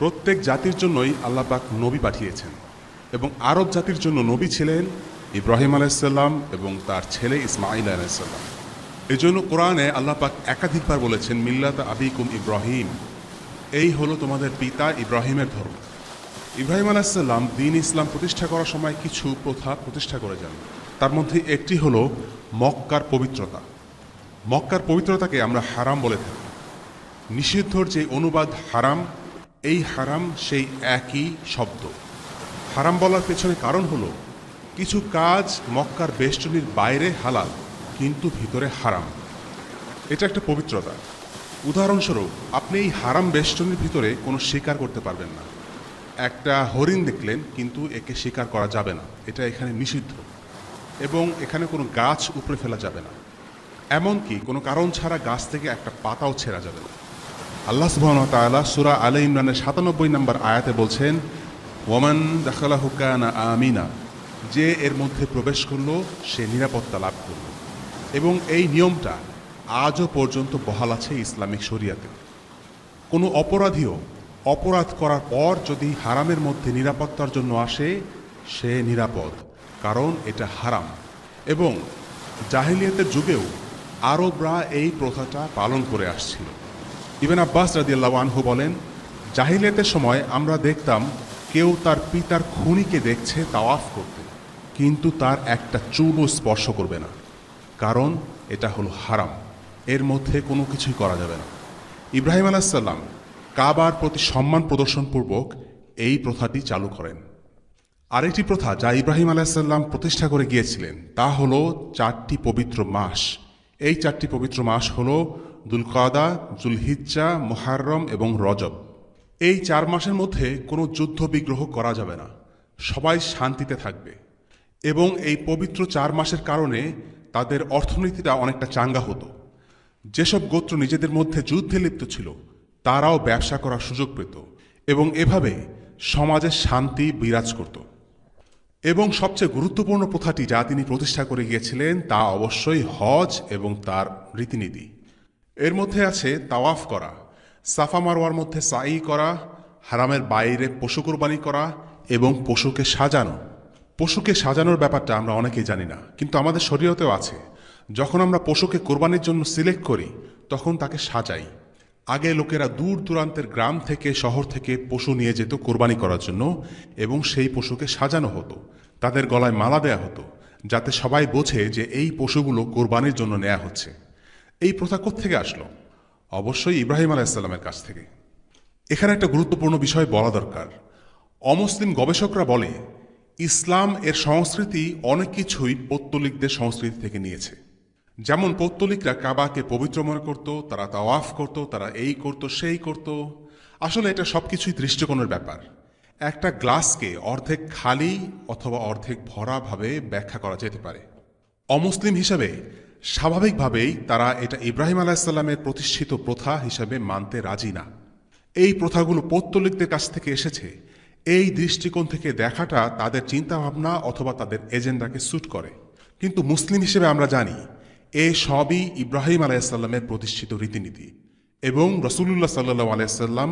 প্রত্যেক জাতির জন্যই আল্লাহ পাক নবী পাঠিয়েছেন এবং আরব জাতির জন্য নবী ছিলেন ইব্রাহিম আলাইহিস সালাম এবং তার ছেলে ইসমাঈল আলাইহিস সালাম। এজন্য কোরআনে আল্লাহ পাক একাধিকবার বলেছেন, মিল্লাত আবিকুম ইব্রাহিম, এই হলো তোমাদের পিতা ইব্রাহিমের ধর্ম। ইব্রাহিম আলাইহিস সালাম দ্বীন ইসলাম প্রতিষ্ঠা করার সময় কিছু প্রথা প্রতিষ্ঠা করে যান। তার মধ্যে একটি হলো মক্কার পবিত্রতা। মক্কার পবিত্রতাকে আমরা হারাম বলে থাকি। নিষিদ্ধর যে অনুবাদ হারাম, এই হারাম সেই একই শব্দ। হারাম বলার পেছনে কারণ হলো কিছু কাজ মক্কার বেষ্টনীর বাইরে হালাল কিন্তু ভিতরে হারাম। এটা একটা পবিত্রতা। উদাহরণস্বরূপ, আপনি এই হারাম বেষ্টনীর ভিতরে কোনো শিকার করতে পারবেন না। একটা হরিণ দেখলেন কিন্তু একে শিকার করা যাবে না, এটা এখানে নিষিদ্ধ। এবং এখানে কোনো গাছ উপড়ে ফেলা যাবে না, এমনকি কোনো কারণ ছাড়া গাছ থেকে একটা পাতাও ছেঁড়া যাবে না। আল্লাহ সুবহানাহু ওয়া তাআলা সূরা আলে ইমরানের 97 নম্বর আয়াতে বলছেন, ওয়ামান দাখালাহু কানা আমিনা, যে এর মধ্যে প্রবেশ করলো সে নিরাপত্তা লাভ করল। এবং এই নিয়মটা আজও পর্যন্ত বহাল আছে ইসলামিক শরিয়াতে। কোনো অপরাধীও অপরাধ করার পর যদি হারামের মধ্যে নিরাপত্তার জন্য আসে, সে নিরাপদ, কারণ এটা হারাম। এবং জাহিলিয়াতের যুগেও আরবরা এই প্রথাটা পালন করে আসছিল। ইবনে আব্বাস রাদিয়াল্লাহু আনহু বলেন, জাহিলিয়াতের সময় আমরা দেখতাম কেউ তার পিতার খুনিকে দেখছে তাওয়াফ করতে, কিন্তু তার একটা চুলও স্পর্শ করবে না, কারণ এটা হলো হারাম, এর মধ্যে কোনো কিছুই করা যাবে না। ইব্রাহিম আলাইহিস সালাম কাবার প্রতি সম্মান প্রদর্শনপূর্বক এই প্রথাটি চালু করেন। আরেকটি প্রথা যা ইব্রাহিম আলাইহিস সালাম প্রতিষ্ঠা করে গিয়েছিলেন তা হলো 4টি পবিত্র মাস। এই 4টি পবিত্র মাস হলো দুলকাদা, জুলহিজ্জা, মুহাররম এবং রজব। এই 4 মাসের মধ্যে কোনো যুদ্ধ বিগ্রহ করা যাবে না, সবাই শান্তিতে থাকবে। এবং এই পবিত্র 4 মাসের কারণে তাদের অর্থনীতিটা অনেকটা চাঙ্গা হতো। যেসব গোত্র নিজেদের মধ্যে যুদ্ধে লিপ্ত ছিল তারাও ব্যবসা করার সুযোগ পেত এবং এভাবে সমাজে শান্তি বিরাজ করত। এবং সবচেয়ে গুরুত্বপূর্ণ প্রথাটি যা তিনি প্রতিষ্ঠা করে গিয়েছিলেন তা অবশ্যই হজ এবং তার রীতিনীতি। এর মধ্যে আছে তাওয়াফ করা, সাফা মারওয়ার মধ্যে সাই করা, হারামের বাইরে পশু কোরবানি করা এবং পশুকে সাজানো। পশুকে সাজানোর ব্যাপারটা আমরা অনেকেই জানি না, কিন্তু আমাদের শরীয়তেও আছে। যখন আমরা পশুকে কোরবানির জন্য সিলেক্ট করি তখন তাকে সাজাই। আগে লোকেরা দূর দূরান্তের গ্রাম থেকে শহর থেকে পশু নিয়ে যেত কোরবানি করার জন্য এবং সেই পশুকে সাজানো হতো, তাদের গলায় মালা দেয়া হতো, যাতে সবাই বোঝে যে এই পশুগুলো কোরবানির জন্য নেওয়া হচ্ছে। এই প্রথা কোত্থেকে আসলো? অবশ্যই ইব্রাহিম আলাইহিস সালামের কাছ থেকে। এখানে একটা গুরুত্বপূর্ণ বিষয় বলা দরকার। অমুসলিম গবেষকরা বলে ইসলাম এর সংস্কৃতি অনেক কিছুই পৌত্তলিকদের সংস্কৃতি থেকে নিয়েছে। যেমন পৌত্তলিকরা কাবাকে পবিত্র মনে করত, তারা তাওয়াফ করত, তারা এই করত সেই করত। আসলে এটা সবকিছুই দৃষ্টিকোণের ব্যাপার। একটা গ্লাসকে অর্ধেক খালি অথবা অর্ধেক ভরা ভাবে ব্যাখ্যা করা যেতে পারে। অমুসলিম হিসাবে স্বাভাবিকভাবেই তারা এটা ইব্রাহিম আলাইহিস সালামের প্রতিষ্ঠিত প্রথা হিসাবে মানতে রাজি না। এই প্রথাগুলো পৌত্তলিকদের কাছ থেকে এসেছে, এই দৃষ্টিকোণ থেকে দেখাটা তাদের চিন্তাভাবনা অথবা তাদের এজেন্ডাকে স্যুট করে। কিন্তু মুসলিম হিসেবে আমরা জানি এ সবই ইব্রাহিম আলাইহিস সালামের প্রতিষ্ঠিত রীতিনীতি এবং রাসূলুল্লাহ সাল্লাল্লাহু আলাইহি সাল্লাম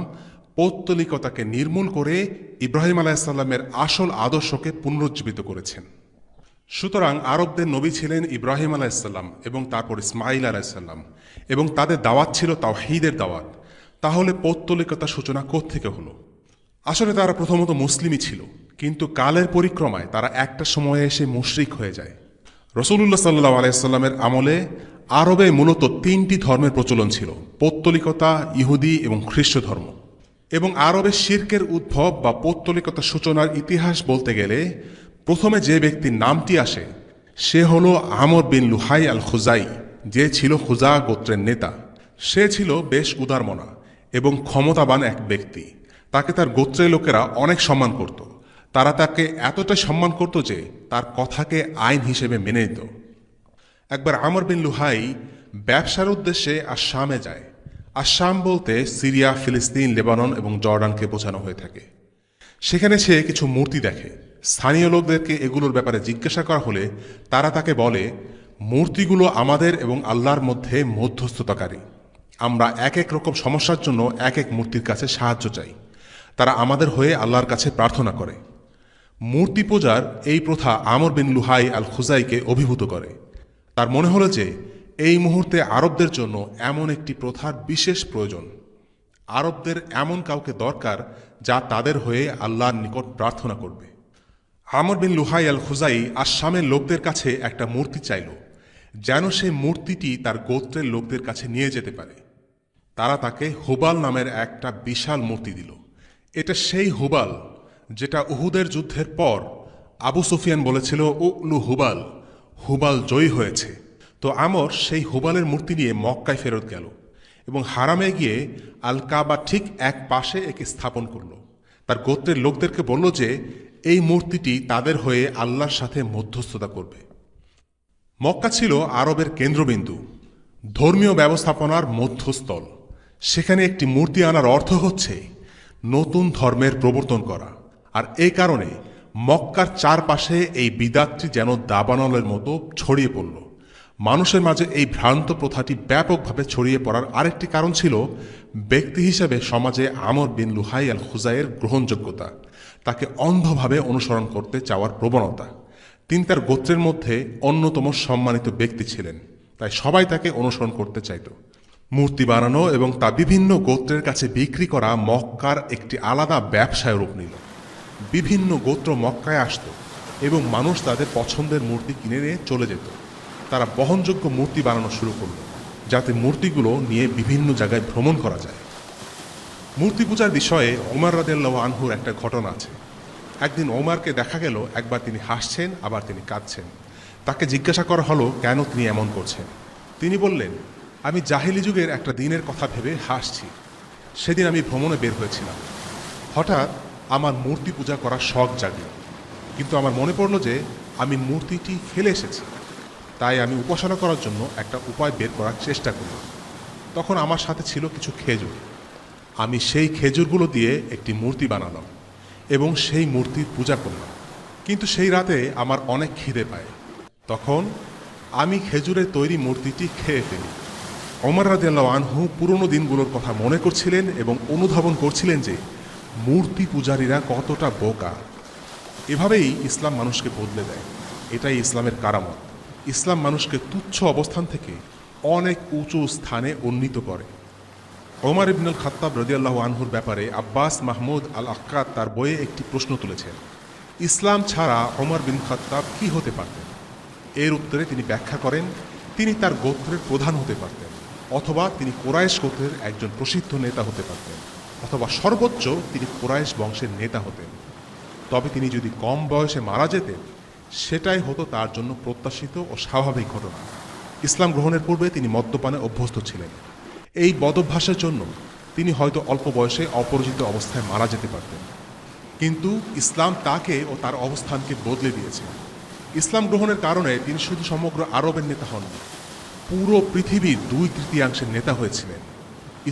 পৌত্তলিকতাকে নির্মূল করে ইব্রাহিম আলাইহিস সালামের আসল আদর্শকে পুনরুজ্জীবিত করেছেন। সুতরাং আরবদের নবী ছিলেন ইব্রাহিম আলাইহিস সালাম এবং তারপর ইসমাঈল আলাইহিস সালাম, এবং তাদের দাওয়াত ছিল তাওহীদের দাওয়াত। তাহলে পৌত্তলিকতার সূচনা কোত্থেকে হলো? আসলে তারা প্রথমত মুসলিমই ছিল, কিন্তু কালের পরিক্রমায় তারা একটা সময়ে এসে মুশরিক হয়ে যায়। রাসূলুল্লাহ সাল্লাল্লাহু আলাইহি সাল্লামের আমলে আরবে মূলত 3টি ধর্মের প্রচলন ছিল: পৌত্তলিকতা, ইহুদি এবং খ্রিস্ট ধর্ম। এবং আরবের শিরকের উদ্ভব বা পৌত্তলিকতার সূচনার ইতিহাস বলতে গেলে প্রথমে যে ব্যক্তির নামটি আসে সে হলো আমর বিন লুহাই আল খুজাই, যে ছিল খুজা গোত্রের নেতা। সে ছিল বেশ উদারমনা এবং ক্ষমতাবান এক ব্যক্তি। তাকে তার গোত্রের লোকেরা অনেক সম্মান করত। তারা তাকে এতটাই সম্মান করত যে তার কথাকে আইন হিসেবে মেনে নিত। একবার আমর বিন লুহাই ব্যবসার উদ্দেশ্যে আসামে যায়। আসাম বলতে সিরিয়া, ফিলিস্তিন, লেবানন এবং জর্ডানকে বোঝানো হয়ে থাকে। সেখানে সে কিছু মূর্তি দেখে। স্থানীয় লোকদেরকে এগুলোর ব্যাপারে জিজ্ঞাসা করা হলে তারা তাকে বলে, মূর্তিগুলো আমাদের এবং আল্লাহর মধ্যে মধ্যস্থতাকারী। আমরা এক এক রকম সমস্যার জন্য এক এক মূর্তির কাছে সাহায্য চাই। তারা আমাদের হয়ে আল্লাহর কাছে প্রার্থনা করে। মূর্তি পূজার এই প্রথা আমর বিন লুহাই আল খুজাইকে অভিভূত করে। তার মনে হলো যে এই মুহূর্তে আরবদের জন্য এমন একটি প্রথার বিশেষ প্রয়োজন। আরবদের এমন কাউকে দরকার যা তাদের হয়ে আল্লাহর নিকট প্রার্থনা করবে। আমর বিন লুহাই আল খুজাই আসামের লোকদের কাছে একটা মূর্তি চাইল, যেন সে মূর্তিটি তার গোত্রের লোকদের কাছে নিয়ে যেতে পারে। তারা তাকে হুবাল নামের একটা বিশাল মূর্তি দিল। এটা সেই হুবাল যেটা উহুদের যুদ্ধের পর আবু সুফিয়ান বলেছিল, উলু হুবাল, হুবাল জয়ী হয়েছে। তো আমর সেই হুবালের মূর্তি নিয়ে মক্কায় ফেরত গেল এবং হারামে গিয়ে আল কাবা ঠিক এক পাশে একে স্থাপন করল। তার গোত্রের লোকদেরকে বলল যে এই মূর্তিটি তাদের হয়ে আল্লাহর সাথে মধ্যস্থতা করবে। মক্কা ছিল আরবের কেন্দ্রবিন্দু, ধর্মীয় ব্যবস্থাপনার মধ্যস্থল। সেখানে একটি মূর্তি আনার অর্থ হচ্ছে নতুন ধর্মের প্রবর্তন করা। আর এই কারণে মক্কার চারপাশে এই বিদাতটি যেন দাবানলের মতো ছড়িয়ে পড়ল। মানুষের মাঝে এই ভ্রান্ত প্রথাটি ব্যাপকভাবে ছড়িয়ে পড়ার আরেকটি কারণ ছিল ব্যক্তি হিসেবে সমাজে আমর বিন লুহাই আল খুজাইয়ের গ্রহণযোগ্যতা, তাকে অন্ধভাবে অনুসরণ করতে চাওয়ার প্রবণতা। তিনি তার গোত্রের মধ্যে অন্যতম সম্মানিত ব্যক্তি ছিলেন, তাই সবাই তাকে অনুসরণ করতে চাইত। মূর্তি বানানো এবং তা বিভিন্ন গোত্রের কাছে বিক্রি করা মক্কার একটি আলাদা ব্যবসায় রূপ নিল। বিভিন্ন গোত্র মক্কায় আসত এবং মানুষ তাদের পছন্দের মূর্তি কিনে নিয়ে চলে যেত। তারা বহনযোগ্য মূর্তি বানানো শুরু করল, যাতে মূর্তিগুলো নিয়ে বিভিন্ন জায়গায় ভ্রমণ করা যায়। মূর্তি পূজার বিষয়ে ওমর রাদিয়াল্লাহু আনহুর একটা ঘটনা আছে। একদিন ওমরকে দেখা গেল একবার তিনি হাসছেন, আবার তিনি কাঁদছেন। তাকে জিজ্ঞাসা করা হলো কেন তিনি এমন করছেন। তিনি বললেন, আমি জাহিলি যুগের একটা দিনের কথা ভেবে হাসছি। সেদিন আমি ভ্রমণে বের হয়েছিলাম। হঠাৎ আমার মূর্তি পূজা করার শখ জাগল, কিন্তু আমার মনে পড়ল যে আমি মূর্তিটি ফেলে এসেছি। তাই আমি উপাসনা করার জন্য একটা উপায় বের করার চেষ্টা করলাম। তখন আমার সাথে ছিল কিছু খেজুর। আমি সেই খেজুরগুলো দিয়ে একটি মূর্তি বানালাম এবং সেই মূর্তির পূজা করলাম। কিন্তু সেই রাতে আমার অনেক খিদে পায়। তখন আমি খেজুরের তৈরি মূর্তিটি খেয়ে ফেলি। ওমর রাদিয়াল্লাহু আনহু পুরনো দিনগুলোর কথা মনে করছিলেন এবং অনুধাবন করছিলেন যে মূর্তি পূজারীরা কতটা বোকা। এভাবেই ইসলাম মানুষকে বদলে দেয়। এটাই ইসলামের কারামত। ইসলাম মানুষকে তুচ্ছ অবস্থান থেকে অনেক উঁচু স্থানে উন্নীত করে। ওমর ইবনুল খাত্তাব রাদিয়াল্লাহু আনহুর ব্যাপারে আব্বাস মাহমুদ আল আক্কাদ তার বইয়ে একটি প্রশ্ন তুলেছেন, ইসলাম ছাড়া ওমর বিন খাত্তাব কি হতে পারতেন? এর উত্তরে তিনি ব্যাখ্যা করেন, তিনি তার গোত্রের প্রধান হতে পারতেন, অথবা তিনি কুরাইশ গোত্রের একজন প্রসিদ্ধ নেতা হতে পারতেন, অথবা সর্বোচ্চ তিনি কুরাইশ বংশের নেতা হতেন। তবে তিনি যদি কম বয়সে মারা যেতেন, সেটাই হতো তার জন্য প্রত্যাশিত ও স্বাভাবিক ঘটনা। ইসলাম গ্রহণের পূর্বে তিনি মদ্যপানে অভ্যস্ত ছিলেন। এই বদভ্যাসের জন্য তিনি হয়তো অল্প বয়সে অপরিচিত অবস্থায় মারা যেতে পারতেন, কিন্তু ইসলাম তাকে ও তার অবস্থানকে বদলে দিয়েছে। ইসলাম গ্রহণের কারণে তিনি শুধু সমগ্র আরবের নেতা হননি, পুরো পৃথিবীর 2/3 নেতা হয়েছিলেন।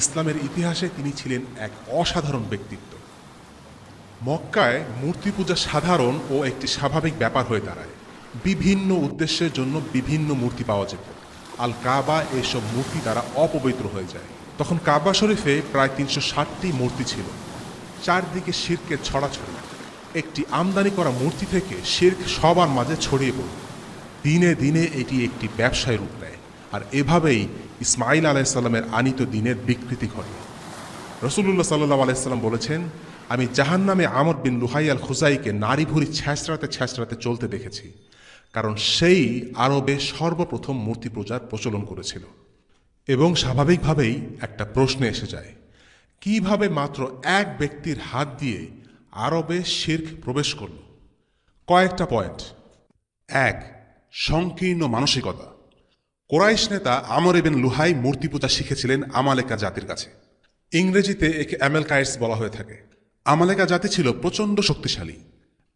ইসলামের ইতিহাসে তিনি ছিলেন এক অসাধারণ ব্যক্তিত্ব। মক্কায় মূর্তি পূজা সাধারণ ও একটি স্বাভাবিক ব্যাপার হয়ে দাঁড়ায়। বিভিন্ন উদ্দেশ্যের জন্য বিভিন্ন মূর্তি পাওয়া যেত। আল কাবা এইসব মূর্তি দ্বারা অপবিত্র হয়ে যায়। তখন কাবা শরীফে প্রায় 360টি মূর্তি ছিল। চারদিকে শিরকের ছড়াছড়ি। একটি আমদানি করা মূর্তি থেকে শিরক সবার মাঝে ছড়িয়ে পড়ল। দিনে দিনে এটি একটি ব্যবসায় রূপ নেয়। আর এভাবেই ইসমাইল আলাইসাল্লামের আনিত দিনের বিকৃতি ঘটে। রাসূলুল্লাহ সাল্লাল্লাহু আলাইহি সাল্লাম বলেছেন, আমি জাহান্নামে আমর বিন লুহাই আল খুজাইকে নারী ভুঁড়ি ছ্যাঁচড়াতে চলতে দেখেছি, কারণ সেই আরবে সর্বপ্রথম মূর্তি পূজার প্রচলন করেছিল। এবং স্বাভাবিকভাবেই একটা প্রশ্ন এসে যায়, কিভাবে মাত্র এক ব্যক্তির হাত দিয়ে আরবে শিরক প্রবেশ করল? কয়েকটা পয়েন্ট। 1. সংকীর্ণ মানসিকতা। কুরাইশ নেতা আমর ইবনে লুহাই মূর্তি পূজা শিখেছিলেন আমালেকা জাতির কাছে। ইংরেজিতে একে অ্যামেলকাইটস বলা হয়ে থাকে। আমালেকা জাতি ছিল প্রচণ্ড শক্তিশালী।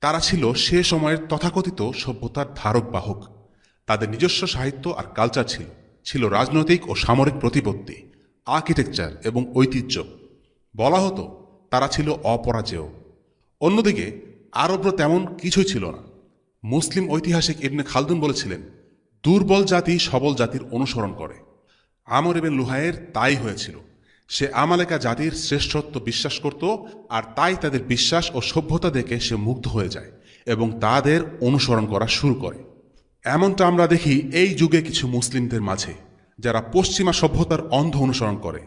তারা ছিল সে সময়ের তথাকথিত সভ্যতার ধারক বাহক। তাদের নিজস্ব সাহিত্য আর কালচার ছিল, ছিল রাজনৈতিক ও সামরিক প্রতিপত্তি, আর্কিটেকচার এবং ঐতিহ্য। বলা হতো তারা ছিল অপরাজেয়। অন্যদিকে আরবরা তেমন কিছুই ছিল না। মুসলিম ঐতিহাসিক ইবনে খালদুন বলেছিলেন, দুর্বল জাতি সবল জাতির অনুসরণ করে। আমর ইবনে লুহাইয়ের তাই হয়েছিল। সে আমালেকা জাতির শ্রেষ্ঠত্ব বিশ্বাস করত, আর তাই তাদের বিশ্বাস ও সভ্যতা দেখে সে মুগ্ধ হয়ে যায় এবং তাদের অনুসরণ করা শুরু করে। এমনটা আমরা দেখি এই যুগে কিছু মুসলিমদের মাঝে, যারা পশ্চিমা সভ্যতার অন্ধ অনুসরণ করে।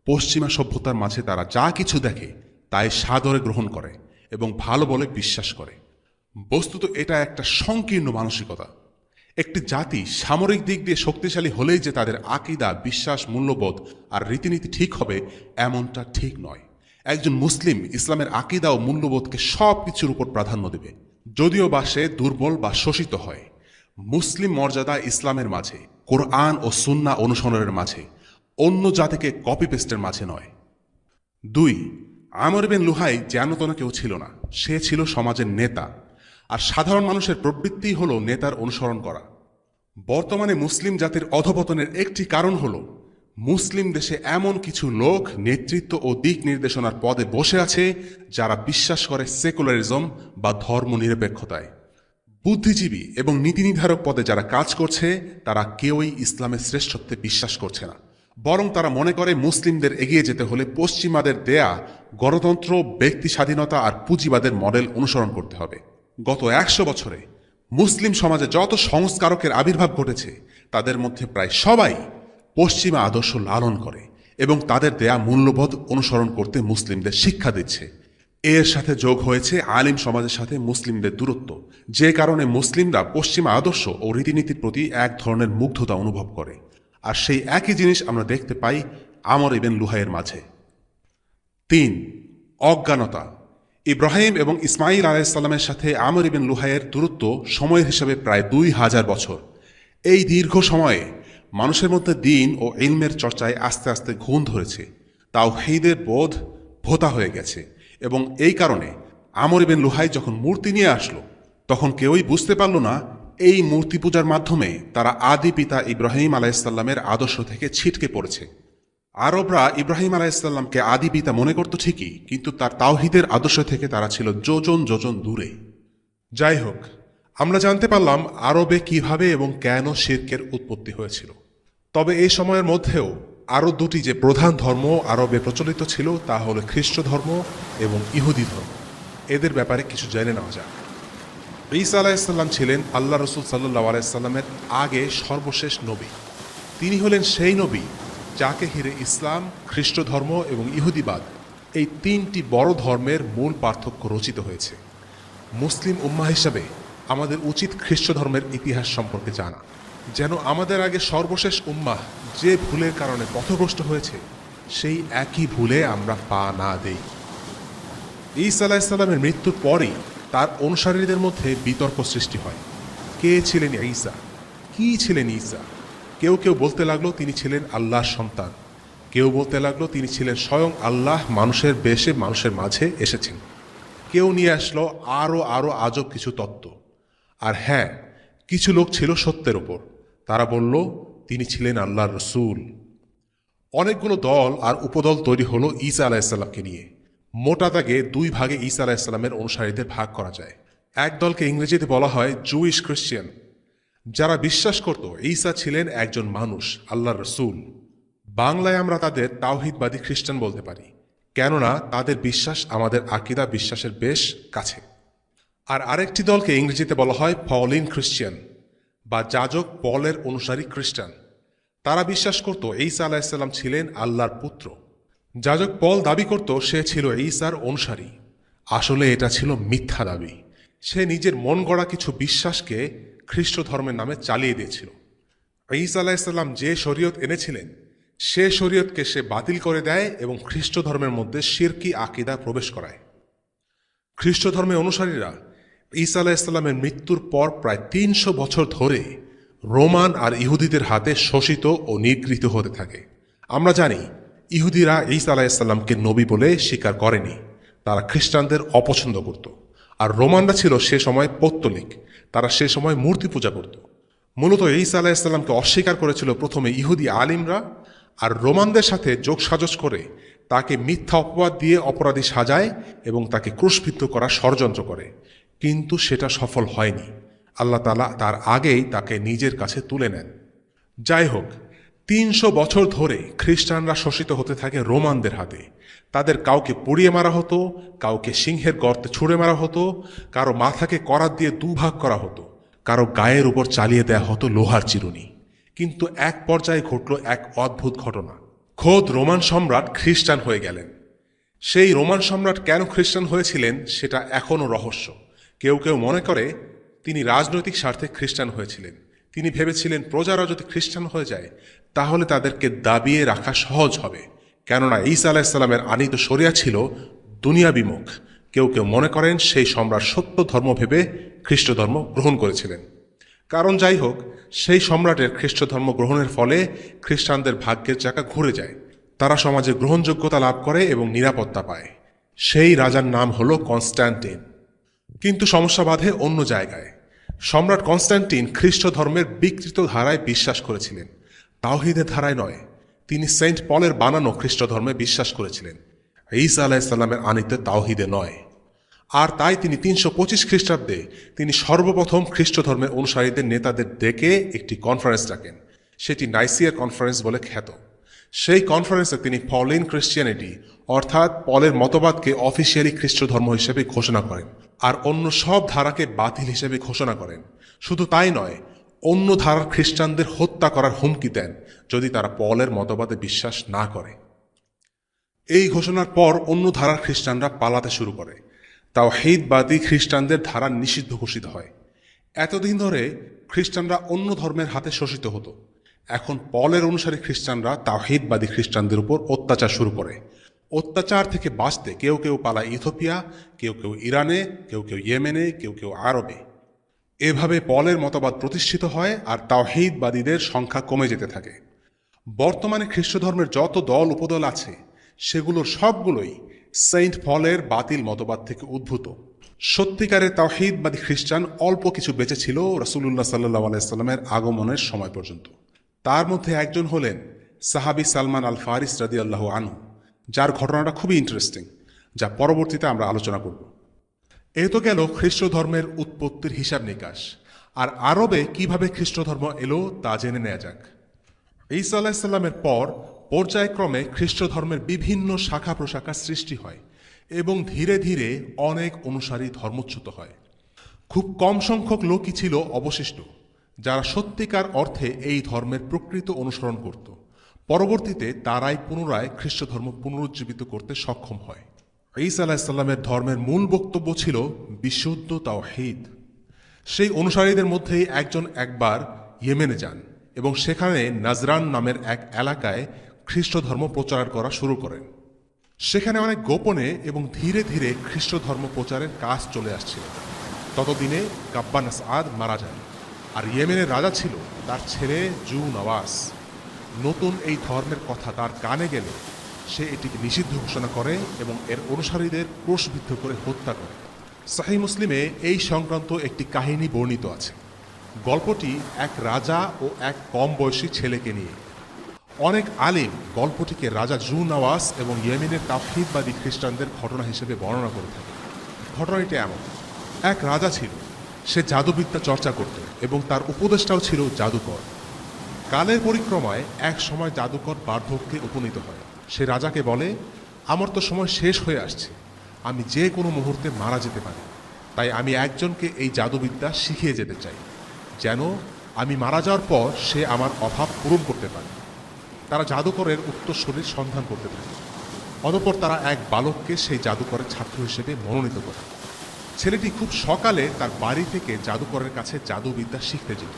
পশ্চিমা সভ্যতার মাঝে তারা যা কিছু দেখে তাই সাদরে গ্রহণ করে এবং ভালো বলে বিশ্বাস করে। বস্তুত এটা একটা সংকীর্ণ মানসিকতা। একটি জাতি সামরিক দিক দিয়ে শক্তিশালী হলেই যে তাদের আকীদা, বিশ্বাস, মূল্যবোধ আর রীতিনীতি ঠিক হবে, এমনটা ঠিক নয়। একজন মুসলিম ইসলামের আকীদা ও মূল্যবোধকে সব কিছুর উপর প্রাধান্য দেবে, যদিও বা সে দুর্বল বা শোষিত হয়। মুসলিম মর্যাদা ইসলামের মাঝে, কোরআন ও সুন্নাহ অনুসরণের মাঝে, অন্য জাতিকে কপি পেস্টের মাঝে নয়। 2. আমর ইবনে লুহাই যেন কেউ ছিল না। সে ছিল সমাজের নেতা, আর সাধারণ মানুষের প্রবৃত্তি হল নেতার অনুসরণ করা। বর্তমানে মুসলিম জাতির অধপতনের একটি কারণ হল মুসলিম দেশে এমন কিছু লোক নেতৃত্ব ও দিক নির্দেশনার পদে বসে আছে যারা বিশ্বাস করে সেকুলারিজম বা ধর্মনিরপেক্ষতায়। বুদ্ধিজীবী এবং নীতি নির্ধারক পদে যারা কাজ করছে তারা কেউই ইসলামের শ্রেষ্ঠত্বে বিশ্বাস করছে না, বরং তারা মনে করে মুসলিমদের এগিয়ে যেতে হলে পশ্চিমাদের দেয়া গণতন্ত্র, ব্যক্তি স্বাধীনতা আর পুঁজিবাদের মডেল অনুসরণ করতে হবে। গত 100 বছরে মুসলিম সমাজে যত সংস্কারকের আবির্ভাব ঘটেছে তাদের মধ্যে প্রায় সবাই পশ্চিমা আদর্শ লালন করে এবং তাদের দেয়া মূল্যবোধ অনুসরণ করতে মুসলিমদের শিক্ষা দিচ্ছে। এর সাথে যোগ হয়েছে আলিম সমাজের সাথে মুসলিমদের দূরত্ব, যে কারণে মুসলিমরা পশ্চিমা আদর্শ ও রীতিনীতির প্রতি এক ধরনের মুগ্ধতা অনুভব করে। আর সেই একই জিনিস আমরা দেখতে পাই আমর ইবনে লুহাইয়ের মাঝে। 3. অজ্ঞানতা। ইব্রাহিম এবং ইসমাইল আলাইহিসসালামের সাথে আমর ইবনে লুহাইয়ের দূরত্ব সময়ের হিসাবে প্রায় 2000 বছর। এই দীর্ঘ সময়ে মানুষের মধ্যে দ্বীন ও ইলমের চর্চায় আস্তে আস্তে ঘুণ ধরেছে, তাওহীদের বোধ ভোঁতা হয়ে গেছে, এবং এই কারণে আমর ইবনে লুহাই যখন মূর্তি নিয়ে আসলো তখন কেউই বুঝতে পারল না এই মূর্তি পূজার মাধ্যমে তারা আদি পিতা ইব্রাহিম আলাইহিসসালামের আদর্শ থেকে ছিটকে পড়েছে। আরবরা ইব্রাহিম আলাইহিসসালামকে আদি পিতা মনে করত ঠিকই, কিন্তু তার তাওহীদের আদর্শ থেকে তারা ছিল যোজন যোজন দূরে। যাই হোক, আমরা জানতে পারলাম আরবে কিভাবে এবং কেন শিরকের উৎপত্তি হয়েছিল। তবে এই সময়ের মধ্যেও আরও দুটি যে প্রধান ধর্ম আরবে প্রচলিত ছিল তা হলো খ্রিস্ট ধর্ম এবং ইহুদি ধর্ম। এদের ব্যাপারে কিছু জেনে নেওয়া যাক। ঈসা আলাইহিসসালাম ছিলেন আল্লাহ রসুল সাল্লাল্লাহু আলাইহি সাল্লামের আগে সর্বশেষ নবী। তিনি হলেন সেই নবী যাকে ঘিরে ইসলাম, খ্রিস্ট ধর্ম এবং ইহুদিবাদ এই তিনটি বড় ধর্মের মূল পার্থক্য রচিত হয়েছে। মুসলিম উম্মাহ হিসাবে আমাদের উচিত খ্রিস্ট ধর্মের ইতিহাস সম্পর্কে জানা, যেন আমাদের আগে সর্বশেষ উম্মাহ যে ভুলের কারণে পথভ্রষ্ট হয়েছে সেই একই ভুলে আমরা পা না দেই। ঈসা আলাইহিসসালামের মৃত্যুর পরই তার অনুসারীদের মধ্যে বিতর্ক সৃষ্টি হয়। কে ছিলেন ঈসা? কি ছিলেন ঈসা? কেউ কেউ বলতে লাগলো তিনি ছিলেন আল্লাহর সন্তান, কেউ বলতে লাগলো তিনি ছিলেন স্বয়ং আল্লাহ মানুষের বেশে মানুষের মাঝে এসেছেন। কেউ নিয়ে আসলো আরও আজব কিছু তত্ত্ব। আর হ্যাঁ, কিছু লোক ছিল সত্যের ওপর, তারা বলল তিনি ছিলেন আল্লাহর রসূল। অনেকগুলো দল আর উপদল তৈরি হলো ঈসা আলাইহিসসালামকে নিয়ে। মোটা দাগে 2 ভাগে ঈসা আলাইহিসসালামের অনুসারীদের ভাগ করা যায়। এক দলকে ইংরেজিতে বলা হয় জুইশ খ্রিস্টিয়ান, যারা বিশ্বাস করত ঈসা ছিলেন একজন মানুষ, আল্লাহর রসূল। বাংলায় আমরা তাদের তাওহীদবাদী খ্রিস্টান বলতে পারি, কেননা তাদের বিশ্বাস আমাদের আকীদা বিশ্বাসের বেশ কাছে। আর আরেকটি দলকে ইংরেজিতে বলা হয় পলিন খ্রিস্টিয়ান বা যাজক পলের অনুসারী খ্রিস্টান। তারা বিশ্বাস করত ঈসা আলাইহিসসালাম ছিলেন আল্লাহর পুত্র। যাজক পল দাবি করত সে ছিল ঈসার অনুসারী। আসলে এটা ছিল মিথ্যা দাবি। সে নিজের মন গড়া কিছু বিশ্বাসকে খ্রিস্ট ধর্মের নামে চালিয়ে দিয়েছিল। ঈসা আলাইহিসসালাম যে শরীয়ত এনেছিলেন সে শরীয়তকে সে বাতিল করে দেয় এবং খ্রিস্ট ধর্মের মধ্যে শিরকি আকীদা প্রবেশ করায়। খ্রিস্ট ধর্মের অনুসারীরা ঈসা আলাইহিসসালামের মৃত্যুর পর প্রায় 300 বছর ধরে রোমান আর ইহুদিদের হাতে শোষিত ও নিগৃহীত হতে থাকে। আমরা জানি ইহুদিরা ঈসা আলাইহিসসালামকে নবী বলে স্বীকার করেনি, তারা খ্রিস্টানদের অপছন্দ করত। আর রোমানরা ছিল সে সময় পৌত্তলিক, তারা সে সময় মূর্তি পূজা করত। মূলত ঈসা আলাইহিসসালামকে অস্বীকার করেছিল প্রথমে ইহুদি আলিমরা, আর রোমানদের সাথে যোগসাজশ করে তাকে মিথ্যা অপবাদ দিয়ে অপরাধী সাজায় এবং তাকে ক্রুশবিদ্ধ করার ষড়যন্ত্র করে, কিন্তু সেটা সফল হয়নি। আল্লাহ তাআলা তার আগেই তাকে নিজের কাছে তুলে নেন। যাই হোক, 300 বছর ধরে খ্রিস্টানরা শোষিত হতে থাকে রোমানদের হাতে। তাদের কাউকে পুড়িয়ে মারা হতো, কাউকে সিংহের গর্তে ছুঁড়ে মারা হতো, কারো মাথাকে করাত দিয়ে দুভাগ করা হতো, কারো গায়ের উপর চালিয়ে দেয়া হতো লোহার চিরুনি। কিন্তু এক পর্যায়ে ঘটল এক অদ্ভুত ঘটনা। খোদ রোমান সম্রাট খ্রিস্টান হয়ে গেলেন। সেই রোমান সম্রাট কেন খ্রিস্টান হয়েছিলেন সেটা এখনও রহস্য। কেউ কেউ মনে করে তিনি রাজনৈতিক স্বার্থে খ্রিস্টান হয়েছিলেন। তিনি ভেবেছিলেন প্রজারা যদি খ্রিস্টান হয়ে যায় তাহলে তাদেরকে দাবিয়ে রাখা সহজ হবে, কেননা ঈসা আলাইহিসসালামের আনীত শরিয়া ছিল দুনিয়া বিমুখ। কেউ কেউ মনে করেন সেই সম্রাট সত্য ধর্ম ভেবে খ্রিস্ট ধর্ম গ্রহণ করেছিলেন। কারণ যাই হোক, সেই সম্রাটের খ্রিস্ট ধর্ম গ্রহণের ফলে খ্রিস্টানদের ভাগ্যের চাকা ঘুরে যায়। তারা সমাজে গ্রহণযোগ্যতা লাভ করে এবং নিরাপত্তা পায়। সেই রাজার নাম হল কনস্ট্যান্টিন। কিন্তু সমস্যা বাধে অন্য জায়গায়। সম্রাট কনস্ট্যান্টিন খ্রিস্ট ধর্মের বিকৃত ধারায় বিশ্বাস করেছিলেন, তাওহীদের ধারায় নয়। তিনি সেন্ট পলের বানানো খ্রিস্ট ধর্মে বিশ্বাস করেছিলেন, ঈসা আলাইহিসসালামের আনীত তাওহীদে নয়। আর তাই তিনি 325 খ্রিস্টাব্দে তিনি সর্বপ্রথম খ্রিস্ট ধর্মের অনুসারীদের নেতাদের ডেকে একটি কনফারেন্স ডাকেন। সেটি নাইসিয়ার কনফারেন্স বলে খ্যাত। সেই কনফারেন্সে তিনি পলিন ক্রিশ্চিয়ানিটি অর্থাৎ পলের মতবাদকে অফিসিয়ালি খ্রিস্ট ধর্ম হিসেবে ঘোষণা করেন, আর অন্য সব ধারাকে বাতিল হিসেবে ঘোষণা করেন। শুধু তাই নয়, অন্য ধারার খ্রিস্টানদের হত্যা করার হুমকি দেন যদি তারা পলের মতবাদে বিশ্বাস না করে। এই ঘোষণার পর অন্য ধারার খ্রিস্টানরা পালাতে শুরু করে। তাওহীদবাদী খ্রিস্টানদের ধারা নিষিদ্ধ ঘোষিত হয়। এতদিন ধরে খ্রিস্টানরা অন্য ধর্মের হাতে শোষিত হতো। এখন পলের অনুসারী খ্রিস্টানরা তাওহীদবাদী খ্রিস্টানদের উপর অত্যাচার শুরু করে। অত্যাচার থেকে বাঁচতে কেউ কেউ পালায় ইথিওপিয়া, কেউ কেউ ইরানে, কেউ কেউ ইয়েমেনে, কেউ কেউ আরবে। এভাবে পলের মতবাদ প্রতিষ্ঠিত হয় আর তাওহীদবাদীদের সংখ্যা কমে যেতে থাকে। বর্তমানে খ্রিস্ট ধর্মের যত দল উপদল আছে সেগুলোর সবগুলোই সেন্ট পলের বাতিল মতবাদ থেকে উদ্ভূত। সত্যিকারের তাওহীদবাদী খ্রিস্টান অল্প কিছু বেঁচে ছিল রাসূলুল্লাহ সাল্লাল্লাহু আলাইহি সাল্লামের আগমনের সময় পর্যন্ত। তার মধ্যে একজন হলেন সাহাবী সালমান আল ফারিস রাদিয়াল্লাহু আনহু, যার ঘটনাটা খুবই ইন্টারেস্টিং, যা পরবর্তীতে আমরা আলোচনা করব। এ তো গেল খ্রিস্ট ধর্মের উৎপত্তির হিসাব নিকাশ। আর আরবে কিভাবে খ্রিস্ট ধর্ম এলো তা জেনে নেওয়া যাক। ঈসা আলাইহিস সালামের পর পর্যায়ক্রমে খ্রিস্ট ধর্মের বিভিন্ন শাখা প্রশাখার সৃষ্টি হয় এবং ধীরে ধীরে অনেক অনুসারী ধর্মচ্যুত হয়। খুব কম সংখ্যক লোকই ছিল অবশিষ্ট যারা সত্যিকার অর্থে এই ধর্মের প্রকৃত অনুসরণ করত। পরবর্তীতে তারাই পুনরায় খ্রিস্ট ধর্ম পুনরুজ্জীবিত করতে সক্ষম হয়। ঈসা আলাইহিস সালামের ধর্মের মূল বক্তব্য ছিল বিশুদ্ধ তাওহীদ। সেই অনুসারীদের মধ্যেই একজন একবার ইয়েমেনে যান এবং সেখানে নাজরান নামের এক এলাকায় খ্রিস্ট ধর্ম প্রচার করা শুরু করেন। সেখানে অনেক গোপনে এবং ধীরে ধীরে খ্রিস্ট ধর্ম প্রচারের কাজ চলে আসছিল। ততদিনে গাব্বান আসআদ মারা যান, আর ইয়েমেনের রাজা ছিল তার ছেলে জু নওয়াস। নতুন এই ধর্মের কথা তার কানে গেলে সে এটিকে নিষিদ্ধ ঘোষণা করে এবং এর অনুসারীদের ক্রোশবিদ্ধ করে হত্যা করে। সহিহ মুসলিমে এই সংক্রান্ত একটি কাহিনী বর্ণিত আছে। গল্পটি এক রাজা ও এক কম বয়সী ছেলেকে নিয়ে। অনেক আলিম গল্পটিকে রাজা জু নওয়াস এবং ইয়েমেনের তাওহীদবাদী খ্রিস্টানদের ঘটনা হিসেবে বর্ণনা করে থাকে। ঘটনাটি এমন: এক রাজা ছিল, সে জাদুবিদ্যা চর্চা করত এবং তার উপদেষ্টাও ছিল জাদুকর। কালের পরিক্রমায় এক সময় জাদুকর বার্ধক্যে উপনীত হয়। সে রাজাকে বলে, আমার তো সময় শেষ হয়ে আসছে, আমি যে কোনো মুহূর্তে মারা যেতে পারি, তাই আমি একজনকে এই জাদুবিদ্যা শিখিয়ে যেতে চাই, যেন আমি মারা যাওয়ার পর সে আমার অভাব পূরণ করতে পারে। তারা জাদুকরের উত্তরসূরির সন্ধান করতে থাকে। অতঃপর তারা এক বালককে সেই জাদুকরের ছাত্র হিসেবে মনোনীত করে। ছেলেটি খুব সকালে তার বাড়ি থেকে জাদুকরের কাছে জাদুবিদ্যা শিখতে যেত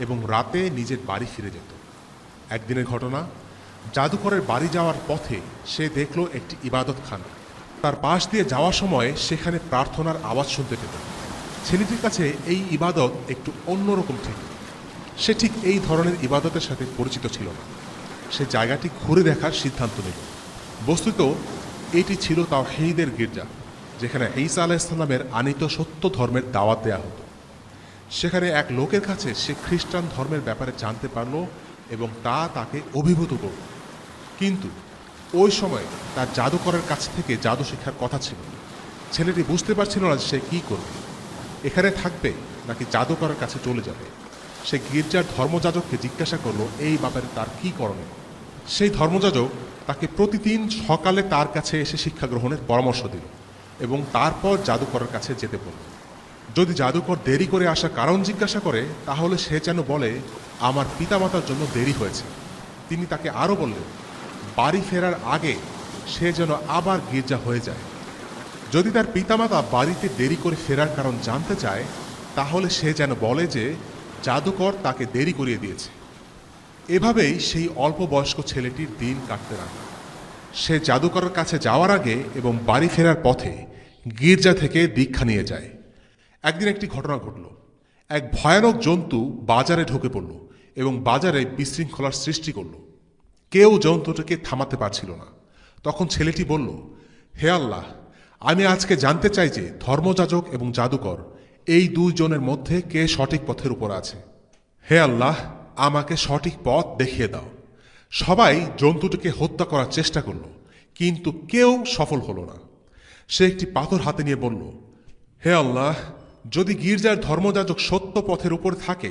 এবং রাতে নিজের বাড়ি ফিরে যেত। একদিনের ঘটনা, জাদুকরের বাড়ি যাওয়ার পথে সে দেখল একটি ইবাদতখানা। তার পাশ দিয়ে যাওয়ার সময় সেখানে প্রার্থনার আওয়াজ শুনতে পেত। ছেলেটির কাছে এই ইবাদত একটু অন্যরকম ছিল। সে ঠিক এই ধরনের ইবাদতের সাথে পরিচিত ছিল না। সে জায়গাটি ঘুরে দেখার সিদ্ধান্ত নিল। বস্তুত এটি ছিল তাওহীদের গির্জা। যেখানে ঈসা আলাইহিসসালামের আনিত সত্য ধর্মের দাওয়াত দেয়া হতো। সেখানে এক লোকের কাছে সে খ্রিস্টান ধর্মের ব্যাপারে জানতে পারল এবং তা তাকে অভিভূত করল। কিন্তু ওই সময় তার জাদুকরের কাছ থেকে জাদু শেখার কথা ছিল। ছেলেটি বুঝতে পারছিল না সে কি করবে, এখানে থাকবে নাকি জাদুকরের কাছে চলে যাবে। সে গির্জার ধর্মযাজককে জিজ্ঞাসা করলো এই ব্যাপারে তার কি করণীয়। সেই ধর্মযাজক তাকে প্রতিদিন সকালে তার কাছে এসে শিক্ষা গ্রহণের পরামর্শ দিল এবং তারপর জাদুকরের কাছে যেতে বলল। যদি জাদুকর দেরি করে আসার কারণ জিজ্ঞাসা করে তাহলে সে যেন বলে আমার পিতামাতার জন্য দেরি হয়েছে। তিনি তাকে আরও বললেন বাড়ি ফেরার আগে সে যেন আবার গির্জা হয়ে যায়। যদি তার পিতামাতা বাড়িতে দেরি করে ফেরার কারণ জানতে চায় তাহলে সে যেন বলে যে জাদুকর তাকে দেরি করিয়ে দিয়েছে। এভাবেই সেই অল্প বয়স্ক ছেলেটির দিন কাটতে লাগল। সে জাদুকরের কাছে যাওয়ার আগে এবং বাড়ি ফেরার পথে গির্জা থেকে দীক্ষা নিয়ে যায়। একদিন একটি ঘটনা ঘটল। এক ভয়ানক জন্তু বাজারে ঢুকে পড়ল এবং বাজারে বিশৃঙ্খলার সৃষ্টি করল। কেউ জন্তুটিকে থামাতে পারছিল না। তখন ছেলেটি বলল, হে আল্লাহ, আমি আজকে জানতে চাই যে ধর্মযাজক এবং জাদুকর এই দুইজনের মধ্যে কে সঠিক পথের উপর আছে। হে আল্লাহ, আমাকে সঠিক পথ দেখিয়ে দাও। সবাই জন্তুটিকে হত্যা করার চেষ্টা করল, কিন্তু কেউ সফল হলো না। সে একটি পাথর হাতে নিয়ে বলল, হে আল্লাহ, যদি গির্জার ধর্মযাজক সত্য পথের উপর থাকে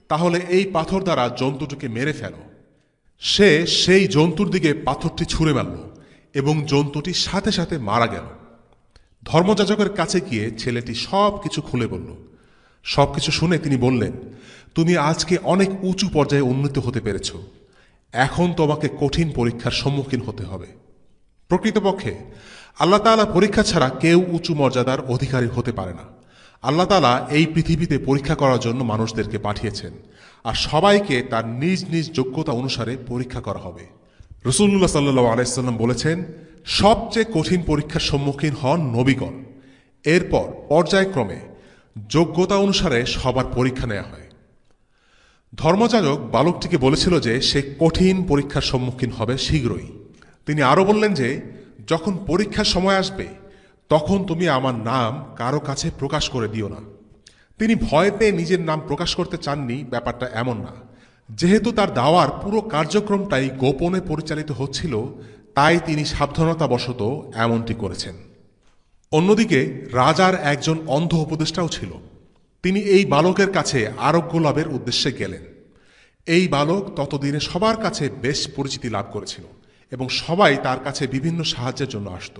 তাহলে এই পাথর দ্বারা জন্তুটিকে মেরে ফেলো। সে সেই জন্তুর দিকে পাথরটি ছুঁড়ে মারল এবং জন্তুটি সাথে সাথে মারা গেল। ধর্মযাজকের কাছে গিয়ে ছেলেটি সব কিছু খুলে বলল। সব কিছু শুনে তিনি বললেন, তুমি আজকে অনেক উঁচু পর্যায়ে উন্নীত হতে পেরেছ। এখন তোমাকে কঠিন পরীক্ষার সম্মুখীন হতে হবে। প্রকৃতপক্ষে আল্লাহ তাআলা পরীক্ষা ছাড়া কেউ উঁচু মর্যাদার অধিকারী হতে পারে না। আল্লাহ তাআলা এই পৃথিবীতে পরীক্ষা করার জন্য মানুষদেরকে পাঠিয়েছেন, আর সবাইকে তার নিজ নিজ যোগ্যতা অনুসারে পরীক্ষা করা হবে। রাসূলুল্লাহ সাল্লাল্লাহু আলাইহি ওয়াসাল্লাম বলেছেন, সবচেয়ে কঠিন পরীক্ষার সম্মুখীন হন নবীগণ। এরপর পর্যায়ক্রমে যোগ্যতা অনুসারে সবার পরীক্ষা নেওয়া হয়। ধর্মযাজক বালকটিকে বলেছিল যে সে কঠিন পরীক্ষার সম্মুখীন হবে শীঘ্রই। তিনি আরও বললেন যে যখন পরীক্ষার সময় আসবে তখন তুমি আমার নাম কারো কাছে প্রকাশ করে দিও না। তিনি ভয় পেয়ে নিজের নাম প্রকাশ করতে চাননি, ব্যাপারটা এমন না। যেহেতু তার দাওয়ার পুরো কার্যক্রমটাই গোপনে পরিচালিত হচ্ছিল, তাই তিনি সাবধানতাবশত এমনটি করেছেন। অন্যদিকে রাজার একজন অন্ধ উপদেষ্টাও ছিল। তিনি এই বালকের কাছে আরোগ্য লাভের উদ্দেশ্যে গেলেন। এই বালক ততদিনে সবার কাছে বেশ পরিচিতি লাভ করেছিল এবং সবাই তার কাছে বিভিন্ন সাহায্যের জন্য আসত।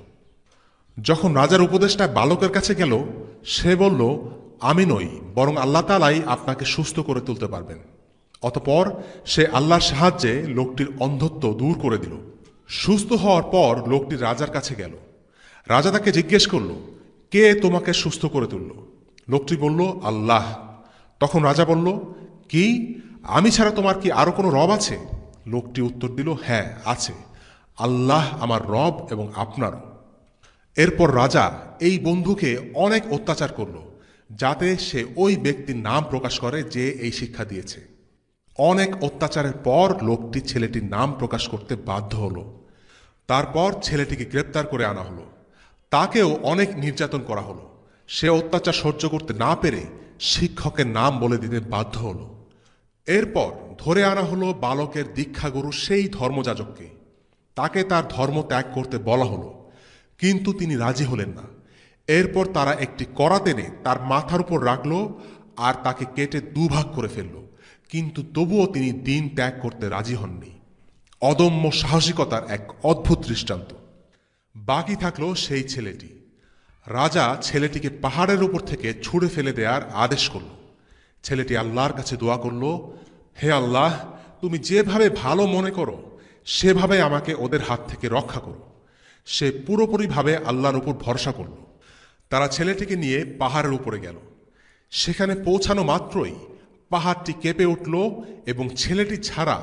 যখন রাজার উপদেষ্টা বালকের কাছে গেল, সে বলল, আমি নই, বরং আল্লাহ তাআলাই আপনাকে সুস্থ করে তুলতে পারবেন। অতঃপর সে আল্লাহর সাহায্যে লোকটির অন্ধত্ব দূর করে দিল। সুস্থ হওয়ার পর লোকটি রাজার কাছে গেল। রাজা তাকে জিজ্ঞেস করল, কে তোমাকে সুস্থ করে তুলল? লোকটি বলল, আল্লাহ। তখন রাজা বলল, কি, আমি ছাড়া তোমার কি আরো কোনো রব আছে? লোকটি উত্তর দিল, হ্যাঁ আছে, আল্লাহ আমার রব এবং আপনারও। এরপর রাজা এই বন্ধুকে অনেক অত্যাচার করল, যাতে সে ওই ব্যক্তির নাম প্রকাশ করে যে এই শিক্ষা দিয়েছে। অনেক অত্যাচারের পর লোকটি ছেলেটির নাম প্রকাশ করতে বাধ্য হলো। তারপর ছেলেটিকে গ্রেপ্তার করে আনা হলো। তাকেও অনেক নির্যাতন করা হলো। সে অত্যাচার সহ্য করতে না পেরে শিক্ষকের নাম বলে দিতে বাধ্য হলো। এরপর ধরে আনা হলো বালকের দীক্ষাগুরু সেই ধর্মযাজককে। তাকে তার ধর্ম ত্যাগ করতে বলা হলো, কিন্তু তিনি রাজি হলেন না। এরপর তারা একটি করাত এনে তার মাথার উপর রাখল আর তাকে কেটে দুভাগ করে ফেলল, কিন্তু তবুও তিনি দিন ত্যাগ করতে রাজি হননি। অদম্য সাহসিকতার এক অদ্ভুত দৃষ্টান্ত। বাকি থাকলো সেই ছেলেটি। রাজা ছেলেটিকে পাহাড়ের উপর থেকে ছুঁড়ে ফেলে দেওয়ার আদেশ করল। ছেলেটি আল্লাহর কাছে দোয়া করল, হে আল্লাহ, তুমি যেভাবে ভালো মনে করো সেভাবে আমাকে ওদের হাত থেকে রক্ষা করো। সে পুরোপুরিভাবে আল্লাহর উপর ভরসা করল। তারা ছেলেটিকে নিয়ে পাহাড়ের উপরে গেল। সেখানে পৌঁছানো মাত্রই পাহাড়টি কেঁপে উঠল এবং ছেলেটি ছাড়া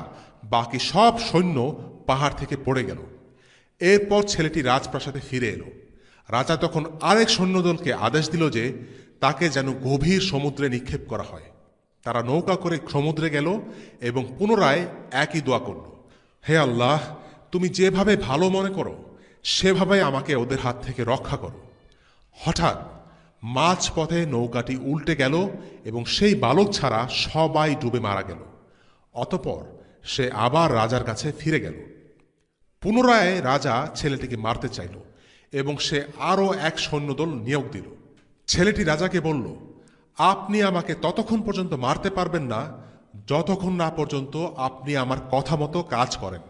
বাকি সব সৈন্য পাহাড় থেকে পড়ে গেল। এরপর ছেলেটি রাজপ্রাসাদে ফিরে এলো। রাজা তখন আরেক সৈন্যদলকে আদেশ দিল যে তাকে যেন গভীর সমুদ্রে নিক্ষেপ করা হয়। তারা নৌকা করে সমুদ্রে গেল এবং পুনরায় একই দোয়া করল, হে আল্লাহ, তুমি যেভাবে ভালো মনে করো সেভাবে আমাকে ওদের হাত থেকে রক্ষা করো। হঠাৎ মাঝপথে নৌকাটি উল্টে গেল এবং সেই বালক ছাড়া সবাই ডুবে মারা গেল। অতঃপর সে আবার রাজার কাছে ফিরে গেল। পুনরায় রাজা ছেলেটিকে মারতে চাইল এবং সে আরও এক সৈন্যদল নিয়োগ দিল। ছেলেটি রাজাকে বলল, আপনি আমাকে ততক্ষণ পর্যন্ত মারতে পারবেন না যতক্ষণ না পর্যন্ত আপনি আমার কথা মতো কাজ করেন।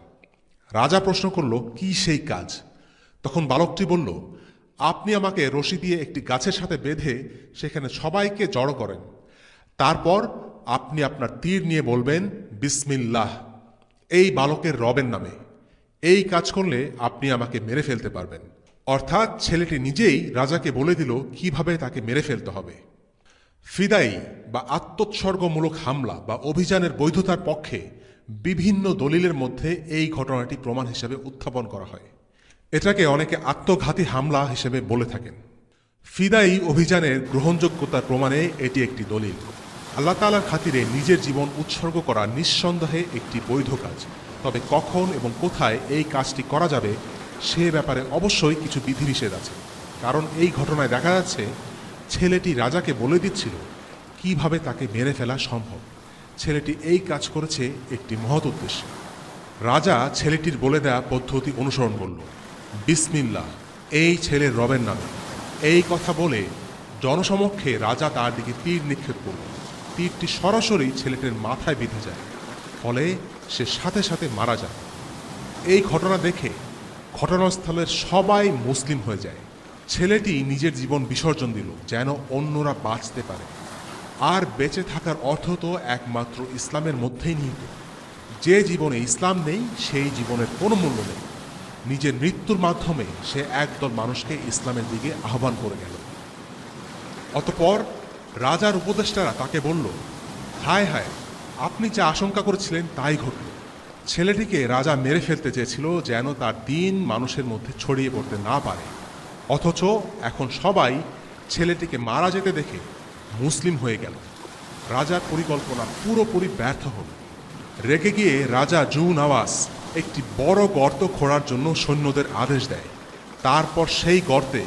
রাজা প্রশ্ন করল, কি সেই কাজ? তখন বালকটি বলল, আপনি আমাকে রশি দিয়ে একটি গাছের সাথে বেঁধে সেখানে সবাইকে জড়ো করেন। তারপর আপনি আপনার তীর নিয়ে বলবেন, বিসমিল্লাহ, এই বালকের রবের নামে। এই কাজ করলে আপনি আমাকে মেরে ফেলতে পারবেন। অর্থাৎ ছেলেটি নিজেই রাজাকে বলে দিল কিভাবে তাকে মেরে ফেলতে হবে। ফিদাই বা আত্মোৎসর্গমূলক হামলা বা অভিযানের বৈধতার পক্ষে বিভিন্ন দলিলের মধ্যে এই ঘটনাটি প্রমাণ হিসেবে উত্থাপন করা হয়। এটাকে অনেকে আত্মঘাতী হামলা হিসেবে বলে থাকেন। ফিদাই অভিযানের গ্রহণযোগ্যতার প্রমাণে এটি একটি দলিল। আল্লাহ তাআলার খাতিরে নিজের জীবন উৎসর্গ করা নিঃসন্দেহে একটি বৈধ কাজ। তবে কখন এবং কোথায় এই কাজটি করা যাবে সে ব্যাপারে অবশ্যই কিছু বিধিনিষেধ আছে। কারণ এই ঘটনায় দেখা যাচ্ছে ছেলেটি রাজাকে বলে দিচ্ছিল কিভাবে তাকে মেরে ফেলা সম্ভব। ছেলেটি এই কাজ করেছে একটি মহৎ উদ্দেশ্যে। রাজা ছেলেটির বলে দেয়া পদ্ধতি অনুসরণ করল। বিসমিল্লাহ, এই ছেলের রবের নামে। এই কথা বলে জনসমক্ষে রাজা তার দিকে তীর নিক্ষেপ করল। তীরটি সরাসরি ছেলেটির মাথায় বিঁধে যায়, ফলে সে সাথে সাথে মারা যায়। এই ঘটনা দেখে ঘটনাস্থলের সবাই মুসলিম হয়ে যায়। ছেলেটি নিজের জীবন বিসর্জন দিল যেন অন্যরা বাঁচতে পারে। আর বেঁচে থাকার অর্থ তো একমাত্র ইসলামের মধ্যেই নিহিত। যে জীবনে ইসলাম নেই সেই জীবনের কোনো মূল্য নেই। নিজের মৃত্যুর মাধ্যমে সে একদল মানুষকে ইসলামের দিকে আহ্বান করে গেল। অতঃপর রাজার উপদেষ্টারা তাকে বলল, হায় হায়, আপনি যা আশঙ্কা করেছিলেন তাই ঘটল। ছেলেটিকে রাজা মেরে ফেলতে চেয়েছিল যেন তার দিন মানুষের মধ্যে ছড়িয়ে পড়তে না পারে। অথচ এখন সবাই ছেলেটিকে মারা যেতে দেখে মুসলিম হয়ে গেল। রাজার পরিকল্পনা পুরোপুরি ব্যর্থ হল। রেগে গিয়ে রাজা জু নওয়াজ একটি বড় গর্ত খোঁড়ার জন্য সৈন্যদের আদেশ দেয়। তারপর সেই গর্তে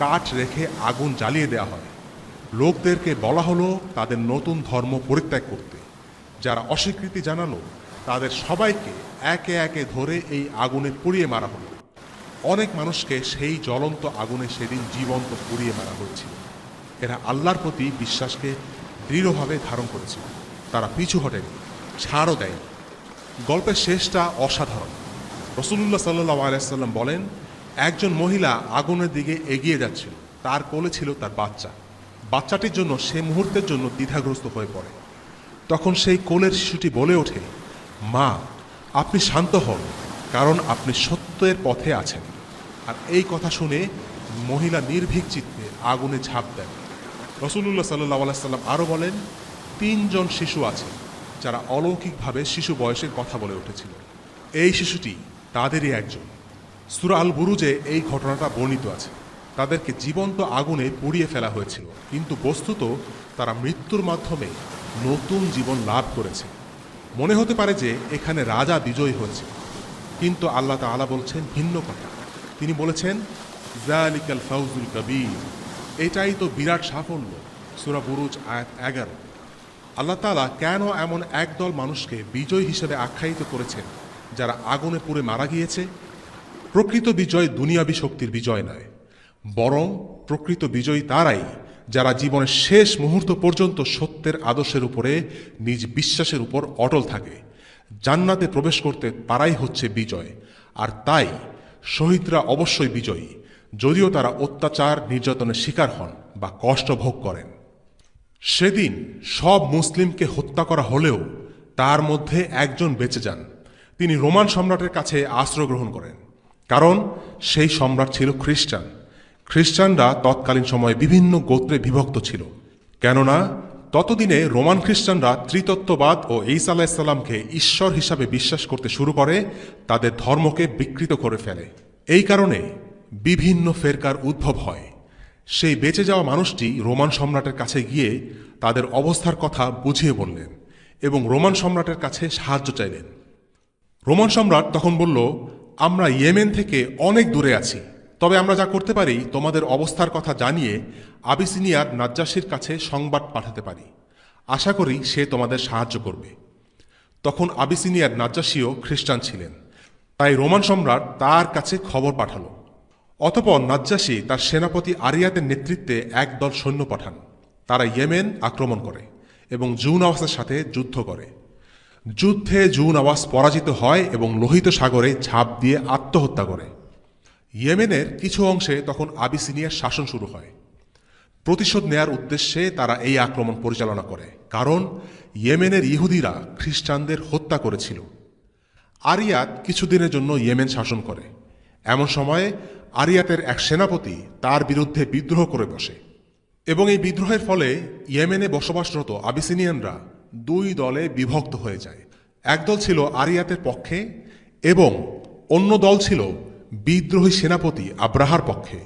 কাঠ রেখে আগুন জ্বালিয়ে দেওয়া হয়। লোকদেরকে বলা হলো তাদের নতুন ধর্ম পরিত্যাগ করতে। যারা অস্বীকৃতি জানালো তাদের সবাইকে একে একে ধরে এই আগুনে পুড়িয়ে মারা হলো। অনেক মানুষকে সেই জ্বলন্ত আগুনে সেদিন জীবন্ত পুড়িয়ে মারা হয়েছিল। এরা আল্লাহর প্রতি বিশ্বাসকে দৃঢ়ভাবে ধারণ করেছিল। তারা পিছু হটেনি, ছাড়ও দেয়নি। গল্পের শেষটা অসাধারণ। রাসূলুল্লাহ সাল্লাল্লাহু আলাইহি ওয়াসাল্লাম বলেন, একজন মহিলা আগুনের দিকে এগিয়ে যাচ্ছিল। তার কোলে ছিল তার বাচ্চা। বাচ্চাটির জন্য সে মুহূর্তের জন্য দ্বিধাগ্রস্ত হয়ে পড়ে। তখন সেই কোলের শিশুটি বলে ওঠে, মা, আপনি শান্ত হন, কারণ আপনি সত্যের পথে আছেন। আর এই কথা শুনে মহিলা নির্ভীক চিত্তে আগুনে ঝাঁপ দেন। রাসূলুল্লাহ সাল্লাল্লাহু আলাইহি ওয়াসাল্লাম আরও বলেন, 3 জন শিশু আছে যারা অলৌকিকভাবে শিশু বয়সে কথা বলে উঠেছিল। এই শিশুটি তাদেরই একজন। সূরা আল বুরুজে এই ঘটনাটা বর্ণিত আছে। তাদেরকে জীবন্ত আগুনে পুড়িয়ে ফেলা হয়েছিল, কিন্তু বস্তুত তারা মৃত্যুর মাধ্যমে নতুন জীবন লাভ করেছে। মনে হতে পারে যে এখানে রাজা বিজয়ী হয়েছে, কিন্তু আল্লাহ তাআলা বলছেন ভিন্ন কথা। তিনি বলেছেন, যালিকাল ফাউজুল কবীর, এটাই তো বিরাট সাফল্য। সূরা বুরুজ আয়াত 11। আল্লাহ তাআলা কেন এমন একদল মানুষকে বিজয় হিসেবে আখ্যায়িত করেছেন যারা আগুনে পুড়ে মারা গিয়েছে? প্রকৃত বিজয় দুনিয়াবী শক্তির বিজয় নয়, বরং প্রকৃত বিজয়ী তারাই যারা জীবনের শেষ মুহূর্ত পর্যন্ত সত্যের আদর্শের উপরে নিজ বিশ্বাসের উপর অটল থাকে। জান্নাতে প্রবেশ করতে পারাই হচ্ছে বিজয়। আর তাই শহীদরা অবশ্যই বিজয়ী, যদিও তারা অত্যাচার নির্যাতনের শিকার হন বা কষ্ট ভোগ করেন। সেদিন সব মুসলিমকে হত্যা করা হলেও তার মধ্যে একজন বেঁচে যান। তিনি রোমান সম্রাটের কাছে আশ্রয় গ্রহণ করেন, কারণ সেই সম্রাট ছিল খ্রিস্টান। খ্রিস্টানরা তৎকালীন সময়ে বিভিন্ন গোত্রে বিভক্ত ছিল, কেননা ততদিনে রোমান খ্রিস্টানরা ত্রিতত্ত্ববাদ ও ঈসা আলাইহিস সালামকে ঈশ্বর হিসাবে বিশ্বাস করতে শুরু করে, তাদের ধর্মকে বিকৃত করে ফেলে। এই কারণে বিভিন্ন ফেরকার উদ্ভব হয়। সেই বেঁচে যাওয়া মানুষটি রোমান সম্রাটের কাছে গিয়ে তাদের অবস্থার কথা বুঝিয়ে বললেন এবং রোমান সম্রাটের কাছে সাহায্য চাইলেন। রোমান সম্রাট তখন বলল, আমরা ইয়েমেন থেকে অনেক দূরে আছি, তবে আমরা যা করতে পারি, তোমাদের অবস্থার কথা জানিয়ে আবিসিনিয়ার নাজ্জাশীর কাছে সংবাদ পাঠাতে পারি। আশা করি সে তোমাদের সাহায্য করবে। তখন আবিসিনিয়ার নাজ্জাশীও খ্রিস্টান ছিলেন, তাই রোমান সম্রাট তার কাছে খবর পাঠালো। অতঃপর নাজ্জাশী তার সেনাপতি আরিয়াতের নেতৃত্বে একদল সৈন্য পাঠান। তারা ইয়েমেন আক্রমণ করে এবং জুনাওয়াসের সাথে যুদ্ধ করে। যুদ্ধে জুনাওয়াস পরাজিত হয় এবং লোহিত সাগরে ঝাঁপ দিয়ে আত্মহত্যা করে। ইয়েমেনের কিছু অংশে তখন আবিসিনিয়ার শাসন শুরু হয়। প্রতিশোধ নেয়ার উদ্দেশ্যে তারা এই আক্রমণ পরিচালনা করে, কারণ ইয়েমেনের ইহুদিরা খ্রিস্টানদের হত্যা করেছিল। আরিয়াত কিছুদিনের জন্য ইয়েমেন শাসন করে। এমন সময়ে আরিয়াতের এক সেনাপতি তার বিরুদ্ধে বিদ্রোহ করে বসে এবং এই বিদ্রোহের ফলে ইয়েমেনে বসবাসরত আবিসিনিয়ানরা দুই দলে বিভক্ত হয়ে যায়। একদল ছিল আরিয়াতের পক্ষে এবং অন্য দল ছিল বিদ্রোহী সেনাপতি আব্রাহার পক্ষে।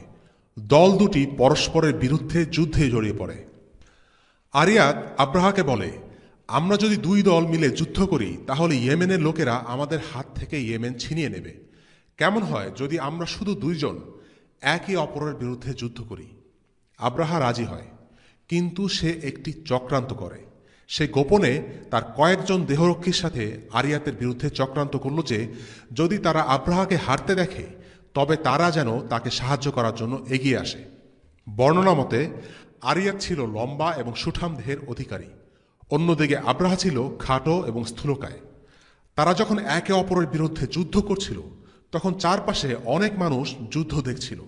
দল দুটি পরস্পরের বিরুদ্ধে যুদ্ধে জড়িয়ে পড়ে। আরিয়াত আব্রাহাকে বলে, আমরা যদি দুই দল মিলে যুদ্ধ করি তাহলে ইয়েমেনের লোকেরা আমাদের হাত থেকে ইয়েমেন ছিনিয়ে নেবে। কেমন হয় যদি আমরা শুধু দুইজন একে অপরের বিরুদ্ধে যুদ্ধ করি? আব্রাহা রাজি হয়, কিন্তু সে একটি চক্রান্ত করে। সে গোপনে তার কয়েকজন দেহরক্ষীর সাথে আরিয়াতের বিরুদ্ধে চক্রান্ত করল যে যদি তারা আব্রাহাকে হারতে দেখে তবে তারা যেন তাকে সাহায্য করার জন্য এগিয়ে আসে। বর্ণনা মতে আরিয়াত ছিল লম্বা এবং সুঠাম দেহের অধিকারী, অন্যদিকে আব্রাহা ছিল খাটো এবং স্থূলকায়। তারা যখন একে অপরের বিরুদ্ধে যুদ্ধ করছিল তখন চারপাশে অনেক মানুষ যুদ্ধ দেখছিল।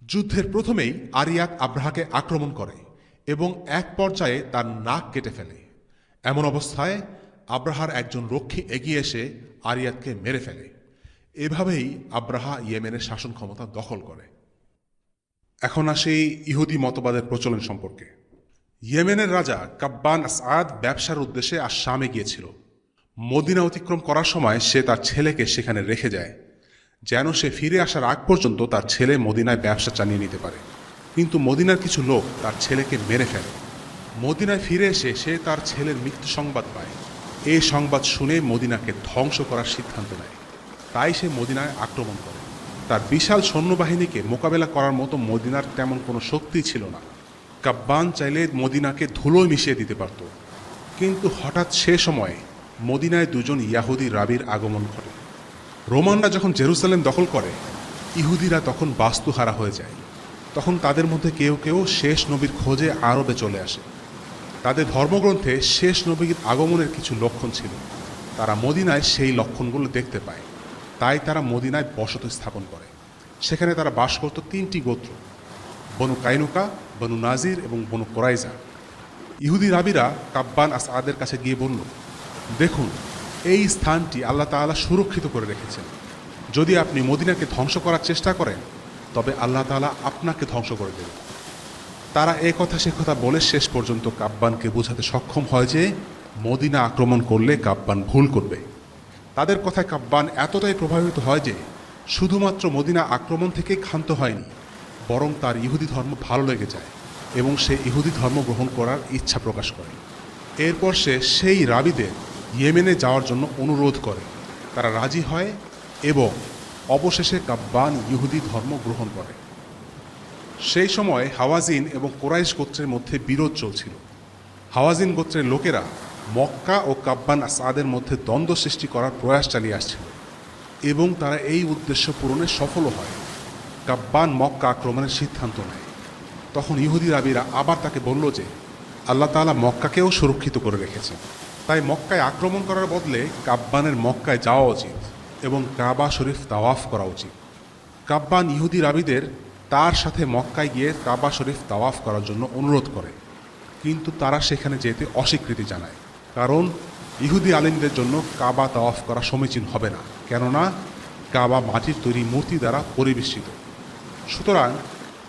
যুদ্ধের প্রথমেই আরিয়াত আব্রাহাকে আক্রমণ করে এবং এক পর্যায়ে তার নাক কেটে ফেলে। এমন অবস্থায় আব্রাহার একজন রক্ষী এগিয়ে এসে আরিয়াতকে মেরে ফেলে। এভাবেই আব্রাহা ইয়েমেনের শাসন ক্ষমতা দখল করে। এখন আসি ইহুদি মতবাদের প্রচলন সম্পর্কে। ইয়েমেনের রাজা কাব্বান আসআদ ব্যবসার উদ্দেশ্যে শামে গিয়েছিল। মদিনা অতিক্রম করার সময় সে তার ছেলেকে সেখানে রেখে যায়, যেন সে ফিরে আসার আগ পর্যন্ত তার ছেলে মদিনায় ব্যবসা চালিয়ে নিতে পারে। কিন্তু মদিনার কিছু লোক তার ছেলেকে মেরে ফেলে। মদিনায় ফিরে এসে সে তার ছেলের মৃত্যু সংবাদ পায়। এই সংবাদ শুনে মদিনাকে ধ্বংস করার সিদ্ধান্ত নেয়। তাই সে মদিনায় আক্রমণ করে। তার বিশাল সৈন্যবাহিনীকে মোকাবেলা করার মতো মদিনার তেমন কোনো শক্তি ছিল না। কাব্বান চাইলে মদিনাকে ধুলোয় মিশিয়ে দিতে পারত, কিন্তু হঠাৎ সে সময়ে মদিনায় দুজন ইয়াহুদি রাবির আগমন ঘটে। রোমানরা যখন জেরুসালেম দখল করে ইহুদিরা তখন বাস্তুহারা হয়ে যায়। তখন তাদের মধ্যে কেউ কেউ শেষ নবীর খোঁজে আরবে চলে আসে। তাদের ধর্মগ্রন্থে শেষ নবীর আগমনের কিছু লক্ষণ ছিল। তারা মদিনায় সেই লক্ষণগুলো দেখতে পায়, তাই তারা মদিনায় বসতি স্থাপন করে। সেখানে তারা বাস করত তিনটি গোত্র, বনু কাইনুকা, বনু নাজির এবং বনু কোরাইজা। ইহুদি রাবিরা কাব্বান আসআদের কাছে গিয়ে বলল, দেখুন, এই স্থানটি আল্লাহ তাআলা সুরক্ষিত করে রেখেছেন। যদি আপনি মদিনাকে ধ্বংস করার চেষ্টা করেন তবে আল্লাহ তাআলা আপনাকে ধ্বংস করে দেবেন। তারা এ কথা সে কথা বলে শেষ পর্যন্ত কাব্বানকে বোঝাতে সক্ষম হয় যে মদিনা আক্রমণ করলে কাব্বান ভুল করবে। তাদের কথায় কাব্বান এতটাই প্রভাবিত হয় যে শুধুমাত্র মদিনা আক্রমণ থেকেই ক্ষান্ত হয়নি, বরং তার ইহুদি ধর্ম ভালো লেগে যায় এবং সে ইহুদি ধর্ম গ্রহণ করার ইচ্ছা প্রকাশ করে। এরপর সে সেই রাবিদের ইয়েমেনে যাওয়ার জন্য অনুরোধ করে। তারা রাজি হয় এবং অবশেষে কাব্বান ইহুদি ধর্ম গ্রহণ করে। সেই সময় হাওয়াজিন এবং কোরাইশ গোত্রের মধ্যে বিরোধ চলছিল। হাওয়াজিন গোত্রের লোকেরা মক্কা ও কাব্বান আসআদের মধ্যে দ্বন্দ্ব সৃষ্টি করার প্রয়াস চালিয়ে আসছিল এবং তারা এই উদ্দেশ্য পূরণে সফল হয়। কাব্বান মক্কা আক্রমণের সিদ্ধান্ত নেয়। তখন ইহুদি রাবিরা আবার তাকে বলল যে আল্লাহ তাআলা মক্কাকেও সুরক্ষিত করে রেখেছেন, তাই মক্কায় আক্রমণ করার বদলে কাব্বানের মক্কায় যাওয়া উচিত এবং কাবা শরীফ তাওয়াফ করা উচিত। কাব্বান ইহুদি রাবিদের তার সাথে মক্কায় গিয়ে কাবা শরীফ তাওয়াফ করার জন্য অনুরোধ করে, কিন্তু তারা সেখানে যেতে অস্বীকৃতি জানায়, কারণ ইহুদি আলিমদের জন্য কাবা তাওয়াফ করা সমীচীন হবে না, কেননা কাবা মাটির তৈরি মূর্তি দ্বারা পরিবেষ্টিত। সুতরাং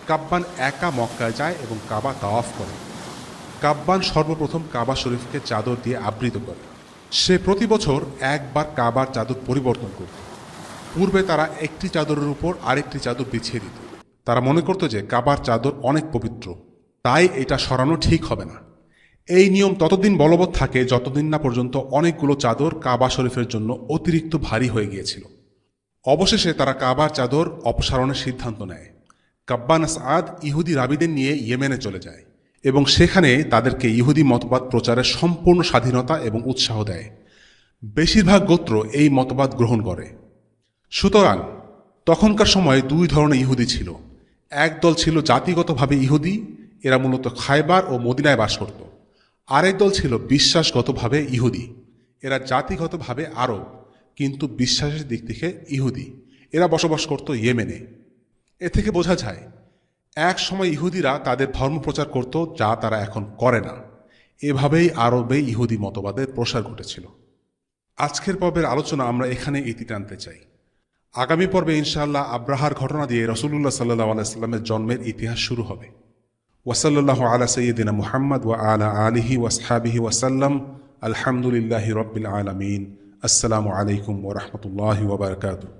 কাব্বান একা মক্কায় যায় এবং কাবা তাওয়াফ করে। কাব্বান সর্বপ্রথম কাবা শরীফকে চাদর দিয়ে আবৃত করে। সে প্রতি বছর একবার কাবার চাদর পরিবর্তন করত। পূর্বে তারা একটি চাদরের উপর আরেকটি চাদর বিছিয়ে দিত। তারা মনে করত যে কাবার চাদর অনেক পবিত্র, তাই এটা সরানো ঠিক হবে না। এই নিয়ম ততদিন বলবৎ থাকে যতদিন না পর্যন্ত অনেকগুলো চাদর কাবা শরীফের জন্য অতিরিক্ত ভারী হয়ে গিয়েছিল। অবশেষে তারা কাবার চাদর অপসারণের সিদ্ধান্ত নেয়। কাব্বান আসাদ ইহুদি রাবিদের নিয়ে ইয়েমেনে চলে যায় এবং সেখানে তাদেরকে ইহুদি মতবাদ প্রচারের সম্পূর্ণ স্বাধীনতা এবং উৎসাহ দেয়। বেশিরভাগ গোত্র এই মতবাদ গ্রহণ করে। সুতরাং তখনকার সময়ে দুই ধরনের ইহুদি ছিল। এক দল ছিল জাতিগতভাবে ইহুদি, এরা মূলত খায়বার ও মদিনায় বাস করত। আরেক দল ছিল বিশ্বাসগতভাবে ইহুদি, এরা জাতিগতভাবে আরব কিন্তু বিশ্বাসের দিক থেকে ইহুদি, এরা বসবাস করত ইয়েমেনে। এ থেকে বোঝা যায় এক সময় ইহুদিরা তাদের ধর্ম প্রচার করত, যা তারা এখন করে না। এভাবেই আরবে ইহুদি মতবাদের প্রসার ঘটেছিল। আজকের পর্বের আলোচনা আমরা এখানে ইতি টানতে চাই। আগামী পর্বে ইনশাআল্লাহ আব্রাহার ঘটনা দিয়ে রাসূলুল্লাহ সাল্লাল্লাহু আলাইহি ওয়াসাল্লামের জন্মের ইতিহাস শুরু হবে। ওয়াসাল্লাল্লাহু আলা সাইয়্যিদিনা মুহাম্মদ ওয়া আলা আলিহি ওয়াসহাবিহি ওয়াসাল্লাম। আলহামদুলিল্লাহি রাব্বিল আলামিন। আসসালামু আলাইকুম ওয়া রাহমাতুল্লাহি ওয়া বারাকাতুহু।